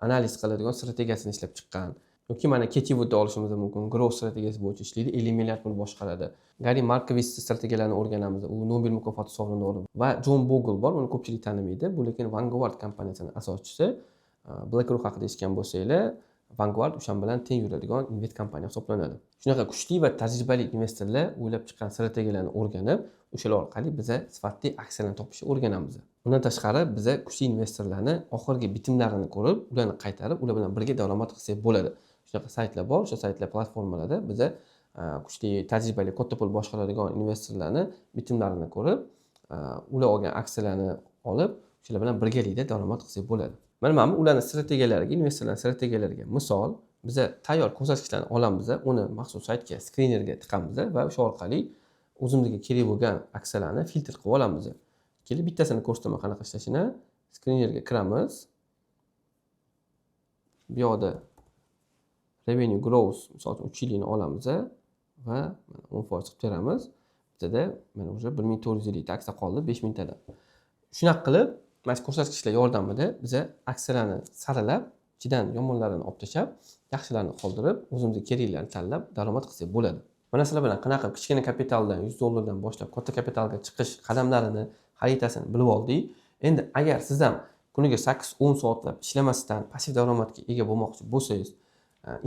analiz qiladigan strategiyasini ishlab chiqqan. Yoki mana Katie Woodni olishimiz mumkin, growth strategiyasi bo'yicha ishlaydi, 50 milliard pul boshqaradi. Gary Markovich strategiyalarini o'rganamiz, u Nobel mukofoti sovrindori va John Bogle bor, uni ko'pchilik tanimaydi. Bu lekin Vanguard kompaniyasining asoschisi. BlackRock haqida eshitgan bo'lsanglar, Vanguard o'shan bilan teng yuradigan invest kompaniya hisoblanadi. Shunaqa kuchli va tajribali investorlar o'ylab chiqqan strategiyalarni o'rganib, o'shalar orqali biz sifatli aksiyalarni topishni o'rganamiz. Undan tashqari biz kuchli investorlarni oxirgi bitimlarini ko'rib, ularni qaytarib, ular bilan birga daromad qilsak bo'ladi. Shunaqa saytlar bor, o'sha saytlar platformalarda biz kuchli tajribali katta pul boshqaradigan investorlarni bitimlarini ko'rib, ular olgan aksiyalarni olib, o'shalar bilan birgalikda daromad qilsak bo'ladi. Mana ularning strategiyalariga, investorlarning strategiyalariga misol, biz tayyor ko'rsatkichlarni olamiz, uni maxsus saytga, skrinerga tiqamiz va o'sha orqali o'zimizga kerak bo'lgan aksiyalarni filtr qilib olamiz. Kelib bittasini ko'rsataman qanaqa ishlashini. Skrinerga kiramiz. Bu yoqda revenue growth, misol uchun 3 yillikni olamiz va 10% qilib beramiz. Bizda mana o'sha 1450 ta aksiya qoldi 5000 tadan. Shunaqa qilib mana shu ko'rsatkichlar yordamida biz aksiyalarni saralab, ichidan yomonlarini olib tashlab, yaxshilarini qoldirib, o'zimizga keraklarni tanlab daromad qilsak bo'ladi. Mana sizlar bilan qanaqa kichkina kapitaldan, 100 dollardan boshlab katta kapitalga chiqish qadamlarini, xaritasini bilib oldik. Endi agar siz ham kuniga 8-10 soatlab ishlamasdan passiv daromadga ega bo'lmoqchi bo'lsangiz,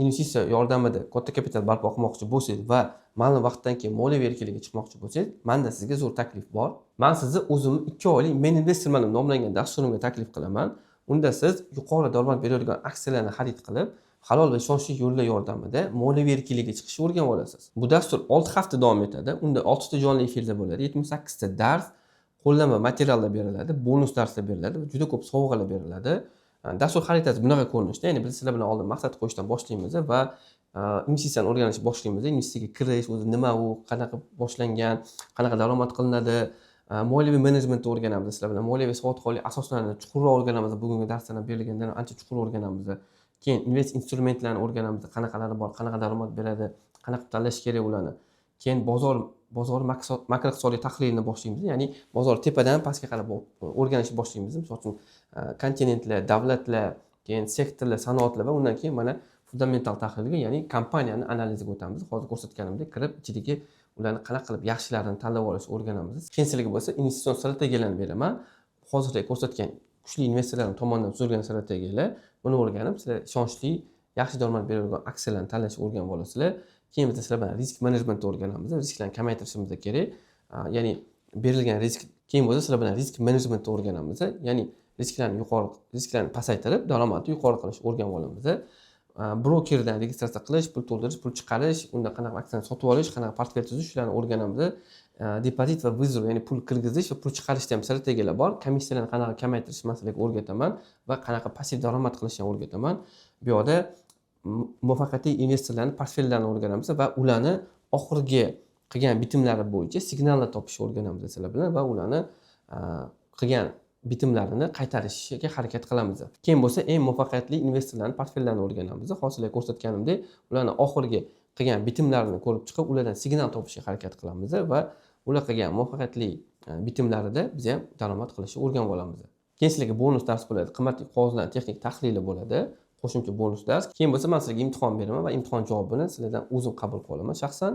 investitsiya yordamida katta kapital barpo qilmoqchi bo'lsangiz va ma'lum vaqtdan keyin moliyaviy erkinlikka chiqmoqchi bo'lsangiz, menda sizga zo'r taklif bor. Men sizni o'zimni 2 oylik Men Investorman deb nomlangan dasturimga taklif qilaman. Unda siz yuqori daromad beradigan aksiyalarni xarid qilib, halol va ishonchli yo'llar yordamida moliyaviy erkinlikka chiqishni o'rganib olasiz. Bu dastur 6 hafta davom etadi. Unda 6 ta jonli efirda bo'ladi, 78 ta dars, qo'llanma materiallar beriladi, bonus darslar beriladi va juda ko'p sovg'alar beriladi. Dastur xaritasi bunaqa ko'rinishda, ya'ni biz sizlar bilan oldin maqsad qo'yishdan boshlaymiz va investitsiyani o'rganishni boshlaymiz. Investitsiyaga kirish, o'zi nima u, qanaqa boshlangan, qanaqa daromad qilinadi, moliyaviy menejmentni o'rganamiz. Sizlar bilan moliyaviy savodxonlik asoslarini chuqurroq o'rganamiz. Bugungi darsda berilgandan ancha chuqur o'rganamiz. Keyin invest instrumentlarni o'rganamiz. Qanaqalari bor, qanaqa daromad beradi, qanaqa tanlash kerak ularni. Keyin bozor makroiqtisodiy tahlilini boshlaymiz. Ya'ni bozor tepadan pastga qarab o'rganishni boshlaymiz. Misol uchun kontinentlar, davlatlar, keyin sektorlar, sanoatlar va undan keyin mana fundamental tahlilga, ya'ni kompaniyani analiziga o'tamiz. Hozir ko'rsatganimdek kirib ichidagi ularni qanaqa qilib yaxshilarini tanlab olishni o'rganamiz. Keyin sizlarga bo'lsa investitsion strategiyalarni beraman. Hozirda ko'rsatgan kuchli investorlar tomonidan tuzilgan strategiyalar, buni o'rganib sizlar ishonchli, yaxshi daromad beradigan aksiyalarni tanlashni o'rganib olasizlar. Keyin biz sizlar bilan risk menejmentni o'rganamiz. Risklarni kamaytirishimiz kerak. Ya'ni berilgan risk, keyin bo'lsa sizlar bilan risk menejmentni o'rganamiz. Ya'ni risklarni pasaytirib, daromadni yuqori qilishni o'rganib olamiz. Brokerdan registratsiya qilish, pul to'ldirish, pul chiqarish, unda qanaqa aksiyani sotib olish, qanaqa portfel tuzish, shularni o'rganamiz. Depozit va withdraw, ya'ni pul kirgizish va pul chiqarishda ham strategiyalar bor. Komissiyalarni qanaqa kamaytirish masalasiga o'rgataman va qanaqa passiv daromad qilishni ham o'rgataman. Bu yerda muvaffaqiyatli investorlarning portfellarini o'rganamiz va ularni oxirgi qilgan bitimlari bo'yicha signallar topishni o'rganamiz sizlar bilan va ularni qilgan bitimlarini qaytarishga harakat qilamiz. Keyin bo'lsa eng muvaffaqiyatli investorlarning portfellarini o'rganamiz. Hozirlar ko'rsatganimdek, ularni oxirgi qilgan bitimlarini ko'rib chiqib, ulardan signal topishga harakat qilamiz va ular qilgan muvaffaqiyatli bitimlarida biz ham daromad qilishni o'rganib olamiz. Keyin sizlarga bonus dars bo'ladi. Qimmatli qog'ozlarning texnik tahlili bo'ladi. Qo'shimcha bonus dars. Keyin bo'lsa men sizlarga imtihon beraman va imtihon javobini sizlardan o'zim qabul qila olaman. Shaxsan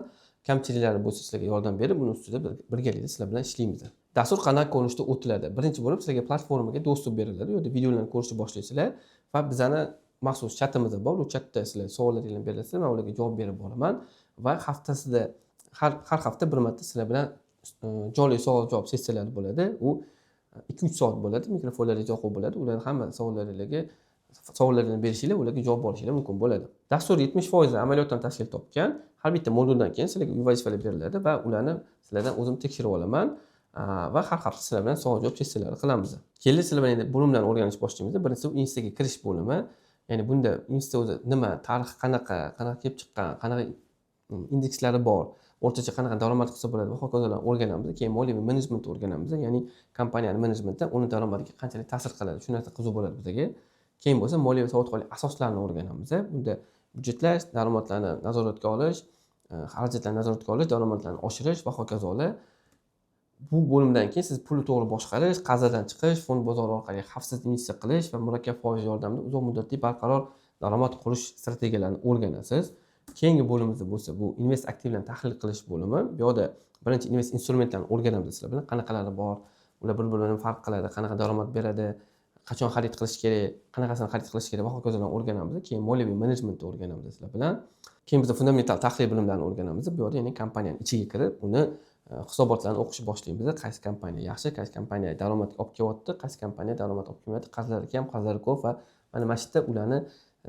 kamchiliklari bo'lsa sizlarga yordam berib, buni ustida birgalikda sizlar bilan ishlaymiz. Dastur qanaqa ko'rinishda o'tiladi? Birinchi bo'lib sizlarga platformaga dostуп beriladi. U yerda videolarni ko'rishni boshlaysizlar va bizani maxsus chatimiz bor. U chatda sizlar savollaringizni berasizlar, men ularga javob berib boraman va haftasida har hafta bir marta sizlar bilan jonli savol-javob sessiyalari bo'ladi. U 2-3 soat bo'ladi. Mikrofonlarga yoqib bo'ladi. Ularning hamma savollarini berishinglar, ularga javob olishinglar mumkin bo'ladi. Dastur 70% amaliyotdan tashkil topgan. Har bitta moduldan keyin sizlarga vazifalar beriladi va ularni sizlardan o'zim tekshirib olaman va har hafta sizlar bilan savol-javob sessiyalari qilamiz. Keyin sizlar bilan endi bo'limlarni o'rganishni boshlaymiz. Birinchisi investitsiyaga kirish bo'limi. Ya'ni bunda investitsiya o'zi nima, tarixi qanaqa kelib chiqqan, qanaqa indekslari bor, o'rtacha qanaqa daromad qilsa bo'ladi va hokazolarni o'rganamiz. Keyin moliyaviy menejmentni o'rganamiz. Ya'ni kompaniyani menejmenti uni daromadiga qanchalik ta'sir qiladi. Shu narsa qiziq bo'ladi bizga. Keyin bo'lsa moliyaviy savodxonlik asoslarini o'rganamiz. Bunda budjetlash, daromadlarni nazoratga olish, xarajatlarni nazoratga olish, daromadlarni oshirish va hokazolar. Bu bo'limdan keyin siz pulni to'g'ri boshqarish, qarzadan chiqish, fond bozori orqali xavfsiz investitsiya qilish va murakkab foiz yordamida uzoq muddatli barqaror daromad qurish strategiyalarini o'rganasiz. Keyingi bo'limimizda bo'lsa bu invest aktivlarni tahlil qilish bo'limi. Bu yerda birinchi invest instrumentlarni o'rganamiz sizlar bilan. Qanaqalari bor, ular bir-biridan farq qiladi, qanaqa daromad beradi, qachon xarid qilish kerak, qanaqasini xarid qilish kerak va hokazolarni o'rganamiz. Keyin moliyaviy menejmentni o'rganamiz sizlar bilan. Keyin biz fundamental tahlil bilimlarini o'rganamiz. Bu yerda ya'ni kompaniyaning ichiga kirib, uni hisobotlarni o'qishni boshlaymiz. Qaysi kompaniya yaxshi, qaysi kompaniya daromad olib kelyapti, qaysi kompaniya daromad olib kelmayapti, qarzlari kam, qarzlari ko'p va mana shu yerda ularni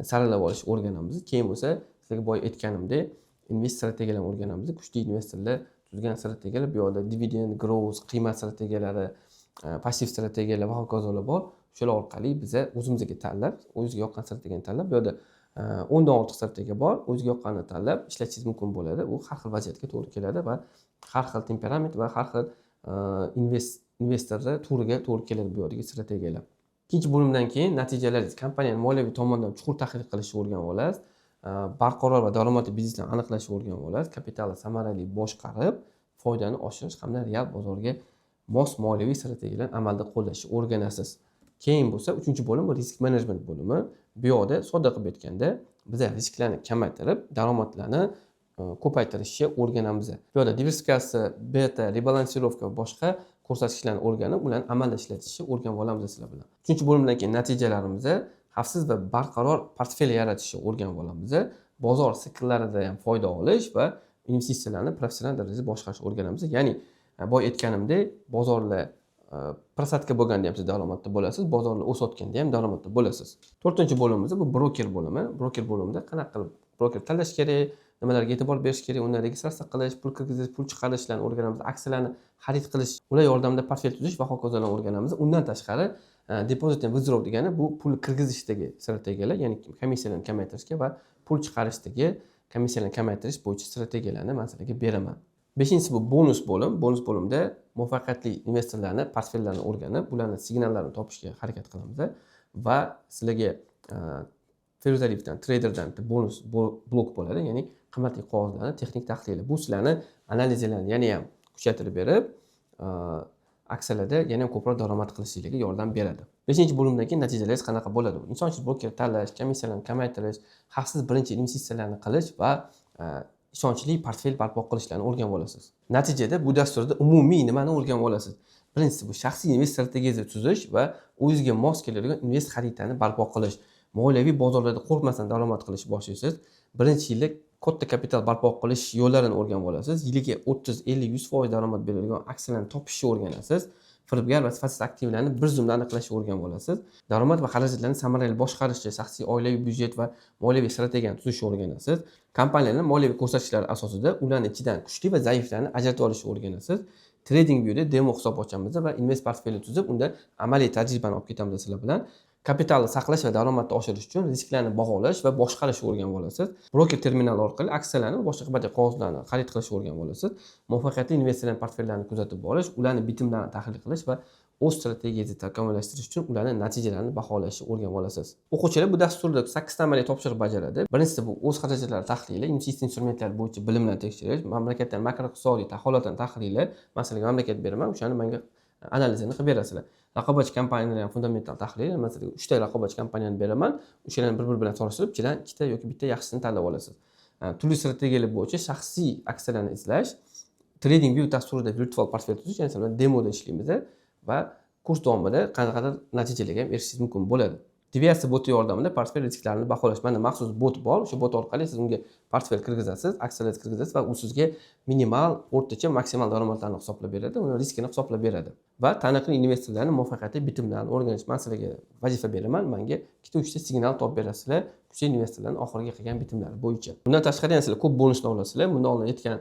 saralab olishni o'rganamiz. Keyin bo'lsa sizlarga boya aytganimdek, invest strategiyalarni o'rganamiz. Kuchli investorlar tuzgan strategiyalar, bu yerda dividend, growth, qiymat strategiyalari, passiv strategiyalar va hokazolar bor. Shular orqali biza o'zimizga tanlab, o'zingizga yoqqan strategiyani tanlab, bu yerda 10 dan ortiq strategiya bor. O'zingizga yoqqanini tanlab ishlatishingiz mumkin bo'ladi. U har xil vaziyatga to'g'ri keladi va har xil temperament va har xil investorlar turiga to'g'ri keladi bu yerdagi strategiyalar. Ikkinchi bo'limdan keyin natijalaringiz, kompaniyani moliyaviy tomondan chuqur tahlil qilishni o'rganib olasiz. Barqaror va daromadli biznesni aniqlashni o'rganib olasiz. Kapitalni samarali boshqarib, foydani oshirish hamda real bozorga mos moliyaviy strategiyalarni amalda qo'llashni o'rganasiz. Keyin bo'lsa 3-bo'lim risk management bo'limi. Bu yerda sodda qilib aytganda, biz risklarni kamaytirib, daromadlarni ko'paytirishni o'rganamiz. Bu yerda diversifikatsiya, beta, rebalansirovka va boshqa ko'rsatkichlarni o'rganib, ularni amalda ishlatishni o'rganib olamiz sizlar bilan. 3-bo'limdan keyin natijalarimiz xavfsiz va barqaror portfel yaratishni o'rganib olamiz. Bozor sikllarida ham foyda olish va investitsiyalarni professional darajada boshqarishni o'rganamiz. Ya'ni boya aytganimdek, bozorlar prosatka bo'lganda ham siz daromadda bo'lasiz, bozorlar o'sayotganda ham daromadda bo'lasiz. 4-bo'limimiz bu broker bo'limi. Broker bo'limida qanaqa qilib broker tanlash kerak, nimalarga e'tibor berish kerak, undan registratsiya qilish, pul kirgizish, pul chiqarishlarni o'rganamiz, aksiyalarni xarid qilish, ular yordamida portfel tuzish va hokazolarni o'rganamiz. Undan tashqari deposit and withdraw degani bu pul kirgizishdagi strategiyalar, ya'ni komissiyalarni kamaytirishga va pul chiqarishdagi komissiyalarni kamaytirish bo'yicha strategiyalarni man sizlarga beraman. 5-inchisi bu bonus bo'lim. Bonus bo'limda muvaffaqiyatli investorlarni portfellarini o'rganib, ularning signallarini topishga harakat qilamiz va sizlarga Feruzaevdan, traderdan bonus blok bo'ladi, ya'ni qimmatli qog'ozlarni texnik tahlili. Bu sizlarni analizlarni yana ham kuchaytirib berib, aksiyalarda yana ham ko'proq daromad qilishingizga yordam beradi. 5-bo'limdan keyin natijalaringiz qanaqa bo'ladi? Insonsiz broker tanlash, komissiyalarni kamaytirish, xavfsiz birinchi investitsiyalarni qilish va ishonchli portfel barpo qilishlarni o'rganib olasiz. Natijada bu dasturda umumiy nimani o'rganib olasiz? Birinchisi bu shaxsiy invest strategiyasini tuzish va o'zingizga mos keladigan invest xaritani barpo qilish. Moliyaviy bozorlarda qo'rqmasdan daromad qilishni boshlaysiz. Birinchi yilda katta kapital barpo qilish yo'llarini o'rganib olasiz. Yiliga 30, 50, 100% daromad beradigan aksiyalarni topishni o'rganasiz. Firibgar va sifatsiz aktivlarni bir zumda aniqlashni o'rganib olasiz. Daromad va xarajatlarni samarali boshqarishni, shaxsiy oilaviy byudjet va moliyaviy strategiyani tuzishni o'rganasiz. Kompaniyalarning moliyaviy ko'rsatkichlari asosida ularning ichidan kuchli va zaiflarni ajratib olishni o'rganasiz. Trading View'da demo hisob ochamiz va invest portfelini tuzib, unda amaliy tajribani olib ketamiz sizlar bilan. Kapitalni saqlash va daromadni oshirish uchun risklarni baholash va boshqarishni o'rganib olasiz. Broker terminali orqali aksiyalarni va boshqa qimmatli qog'ozlarni xarid qilishni o'rganib olasiz. Muvaffaqiyatli investorlar portfellarini kuzatib borish, ularning bitimlarini tahlil qilish va o'z strategiyasini takomillashtirish uchun ularning natijalarini baholashni o'rganib olasiz. O'quvchilar bu dasturda 8 ta amaliy topshiriq bajaradi. Birinchisi bu o'z xarajatlari tahlili, investitsiya instrumentlari bo'yicha bilimlarni tekshirish, mamlakatning makroiqtisodiy holatini tahlili, masalan, mamlakat beraman, o'shani menga analizini qilib berasizlar. Raqobatchi kompaniyalarning fundamental tahlili, masalan, 3 ta raqobatchi kompaniyani beraman, o'shalarni bir-biri bilan solishtirib, ichidan 2 ta yoki bitta yaxshisini tanlab olasiz. Turli strategiyalar bo'yicha shaxsiy aksiyalarni izlash, Trading View dasturida virtual portfel tuzish, ya'ni sizlar demoda ishlaymiz va kurs davomida qanaqadir natijalarga ham erishishingiz mumkin bo'ladi. Deviatsiya boti yordamida portfel risklarini baholash. Mana maxsus bot bor. O'sha bot orqali siz unga portfel kirgizasiz, aksiyalarni kirgizasiz va u sizga minimal, o'rtacha, maksimal daromadlarni hisoblab beradi, uni riskini hisoblab beradi. Va taniqli investorlarning muvaffaqiyatli bitimlarini o'rganish. Men sizlarga vazifa beraman, menga 2-3 ta signal topib berasizlar, kuchli investorlarning oxirgi qilgan bitimlari bo'yicha. Bundan tashqari yana sizlar ko'p bonusni olasizlar. Bundan oldin aytgan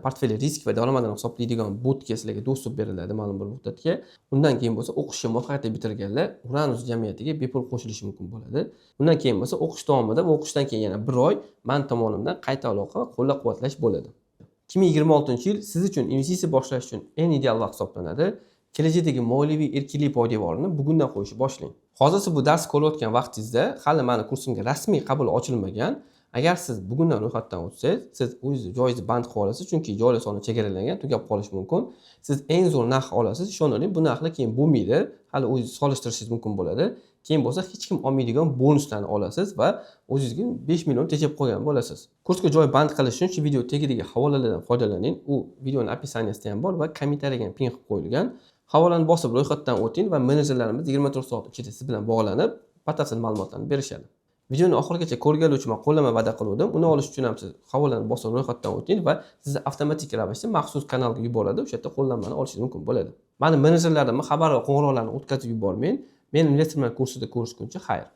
portfel risk va daromadini hisoblaydigan botga sizlarga dostуп beriladi ma'lum bir muddatga. Undan keyin bo'lsa o'qishni muvaffaqiyatli bitirganlar Uranus jamiyatiga bepul qo'shilishi mumkin bo'ladi. Undan keyin bo'lsa o'qish davomida va o'qishdan keyin yana 1 oy men tomonimdan qayta aloqa va qo'llab-quvvatlash bo'ladi. 2026-yil siz uchun investitsiya boshlash uchun eng ideal vaqt hisoblanadi. Kelajakdagi moliyaviy erkinlik poydevorini bugundan qo'yishni boshlang. Hozir siz bu dars ko'rayotgan vaqtingizda hali meni kursimga rasmiy qabul ochilmagan. Agar siz bugundan ro'yxatdan o'tsangiz, siz o'zingizni joyingizni band qilib olasiz, chunki joylar soni chegaralangan, tugab qolishi mumkin. Siz eng zo'r narx olasiz, ishonaring, bu narxlar keyin bo'lmaydi. Hali o'zingiz solishtirishingiz mumkin bo'ladi. Keyin bo'lsa hech kim olmaydigan bonuslarni olasiz va o'zingizga 5 million tejab qo'ygan bo'lasiz. Kursga joy band qilish uchun shu video tagidagi havolalardan foydalaning. U videoning opisiyaniyasida ham bor va kommentariyaga ham pin qilib qo'yilgan. Havolani bosib ro'yxatdan o'ting va menejerlarimiz 24 soat ichida siz bilan bog'lanib, batafsil ma'lumotlarni berishadi. Videoni oxirigacha ko'rganlar uchun men qo'llanma va'da qildim. Uni olish uchun ham siz havolani bosib ro'yxatdan o'ting va sizni avtomatik ravishda maxsus kanalga yuboradi. O'sha yerda qo'llanmani olishingiz mumkin bo'ladi. Meni menejerlarimni xabar va qo'ng'iroqlarni o'tkazib yubormang. Men investorlar kursida ko'rishguncha xayr.